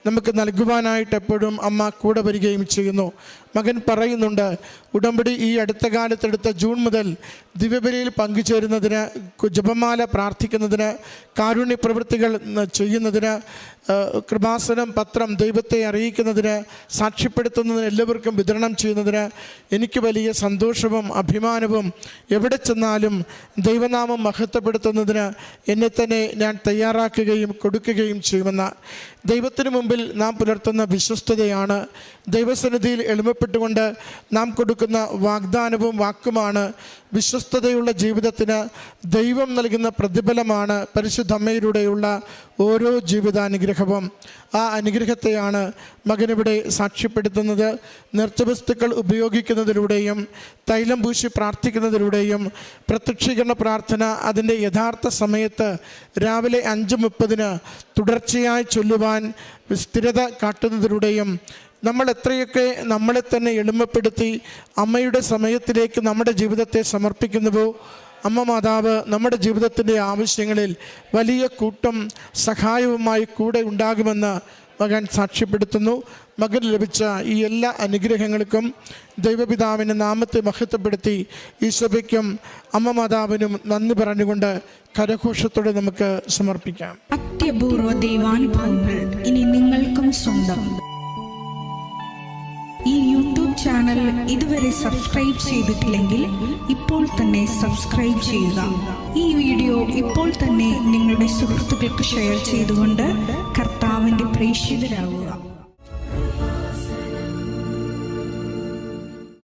നമുക്ക് നൽകുവാനായിട്ട് എപ്പോഴും അമ്മ കൂടെ വരികയും ചെയ്യുന്നു. മകൻ പറയുന്നുണ്ട്, ഉടമ്പടി ഈ അടുത്ത കാലത്തെടുത്ത ജൂൺ മുതൽ ദിവ്യബലിയിൽ പങ്കുചേരുന്നതിന്, ജപമാല പ്രാർത്ഥിക്കുന്നതിന്, കാരുണ്യ പ്രവൃത്തികൾ ചെയ്യുന്നതിന്, കൃപാസനം പത്രം ദൈവത്തെ അറിയിക്കുന്നതിന്, സാക്ഷ്യപ്പെടുത്തുന്നതിന്, എല്ലാവർക്കും വിതരണം ചെയ്യുന്നതിന് എനിക്ക് വലിയ സന്തോഷവും അഭിമാനവും, എവിടെ ചെന്നാലും ദൈവനാമം മഹത്വപ്പെടുത്തുന്നതിന് എന്നെ തന്നെ ഞാൻ തയ്യാറാക്കുകയും കൊടുക്കുകയും ചെയ്യുമെന്ന്. ദൈവത്തിന് മുമ്പിൽ നാം പുലർത്തുന്ന വിശ്വസ്തതയാണ്, ദൈവസന്നിധിയിൽ എളിമപ്പെട്ടുകൊണ്ട് നാം കൊടുക്കുന്ന വാഗ്ദാനവും വാക്കുമാണ് വിശ്വസ്തതയുള്ള ജീവിതത്തിന് ദൈവം നൽകുന്ന പ്രതിഫലമാണ് പരിശുദ്ധ അമ്മയിലൂടെയുള്ള ഓരോ ജീവിതാനുഗ്രഹവും. ആ അനുഗ്രഹത്തെയാണ് മകനിവിടെ സാക്ഷ്യപ്പെടുത്തുന്നത്. നേർച്ചവസ്തുക്കൾ ഉപയോഗിക്കുന്നതിലൂടെയും തൈലം പൂശി പ്രാർത്ഥിക്കുന്നതിലൂടെയും പ്രത്യക്ഷീകരണ പ്രാർത്ഥന അതിൻ്റെ യഥാർത്ഥ സമയത്ത് രാവിലെ 5:30 തുടർച്ചയായി ചൊല്ലുവാൻ സ്ഥിരത കാട്ടുന്നതിലൂടെയും നമ്മൾ എത്രയൊക്കെ നമ്മളെ തന്നെ എളിമപ്പെടുത്തി അമ്മയുടെ സമയത്തിലേക്ക് നമ്മുടെ ജീവിതത്തെ സമർപ്പിക്കുന്നുവോ, അമ്മ മാതാവ് നമ്മുടെ ജീവിതത്തിൻ്റെ ആവശ്യങ്ങളിൽ വലിയ കൂട്ടം സഹായവുമായി കൂടെ ഉണ്ടാകുമെന്ന് മകൻ സാക്ഷ്യപ്പെടുത്തുന്നു. മകൻ ലഭിച്ച ഈ എല്ലാ അനുഗ്രഹങ്ങൾക്കും ദൈവപിതാവിൻ്റെ നാമത്തെ മഹത്വപ്പെടുത്തി ഈശോയ്ക്കും അമ്മ മാതാവിനും നന്ദി പറഞ്ഞുകൊണ്ട് കരഘോഷത്തോടെ നമുക്ക് സമർപ്പിക്കാം. അത്യപൂർവ ദൈവാനുഭവങ്ങൾ ഇനി നിങ്ങൾക്കും സ്വന്തം. ഈ യൂട്യൂബ് ചാനൽ ഇതുവരെ സബ്സ്ക്രൈബ് ചെയ്തിട്ടില്ലെങ്കിൽ ഇപ്പോൾ തന്നെ സബ്സ്ക്രൈബ് ചെയ്യുക. ഈ വീഡിയോ ഇപ്പോൾ തന്നെ നിങ്ങളുടെ സുഹൃത്തുക്കൾക്ക് ഷെയർ ചെയ്തുകൊണ്ട് കർത്താവിൻ്റെ പ്രേക്ഷിതരാകുക.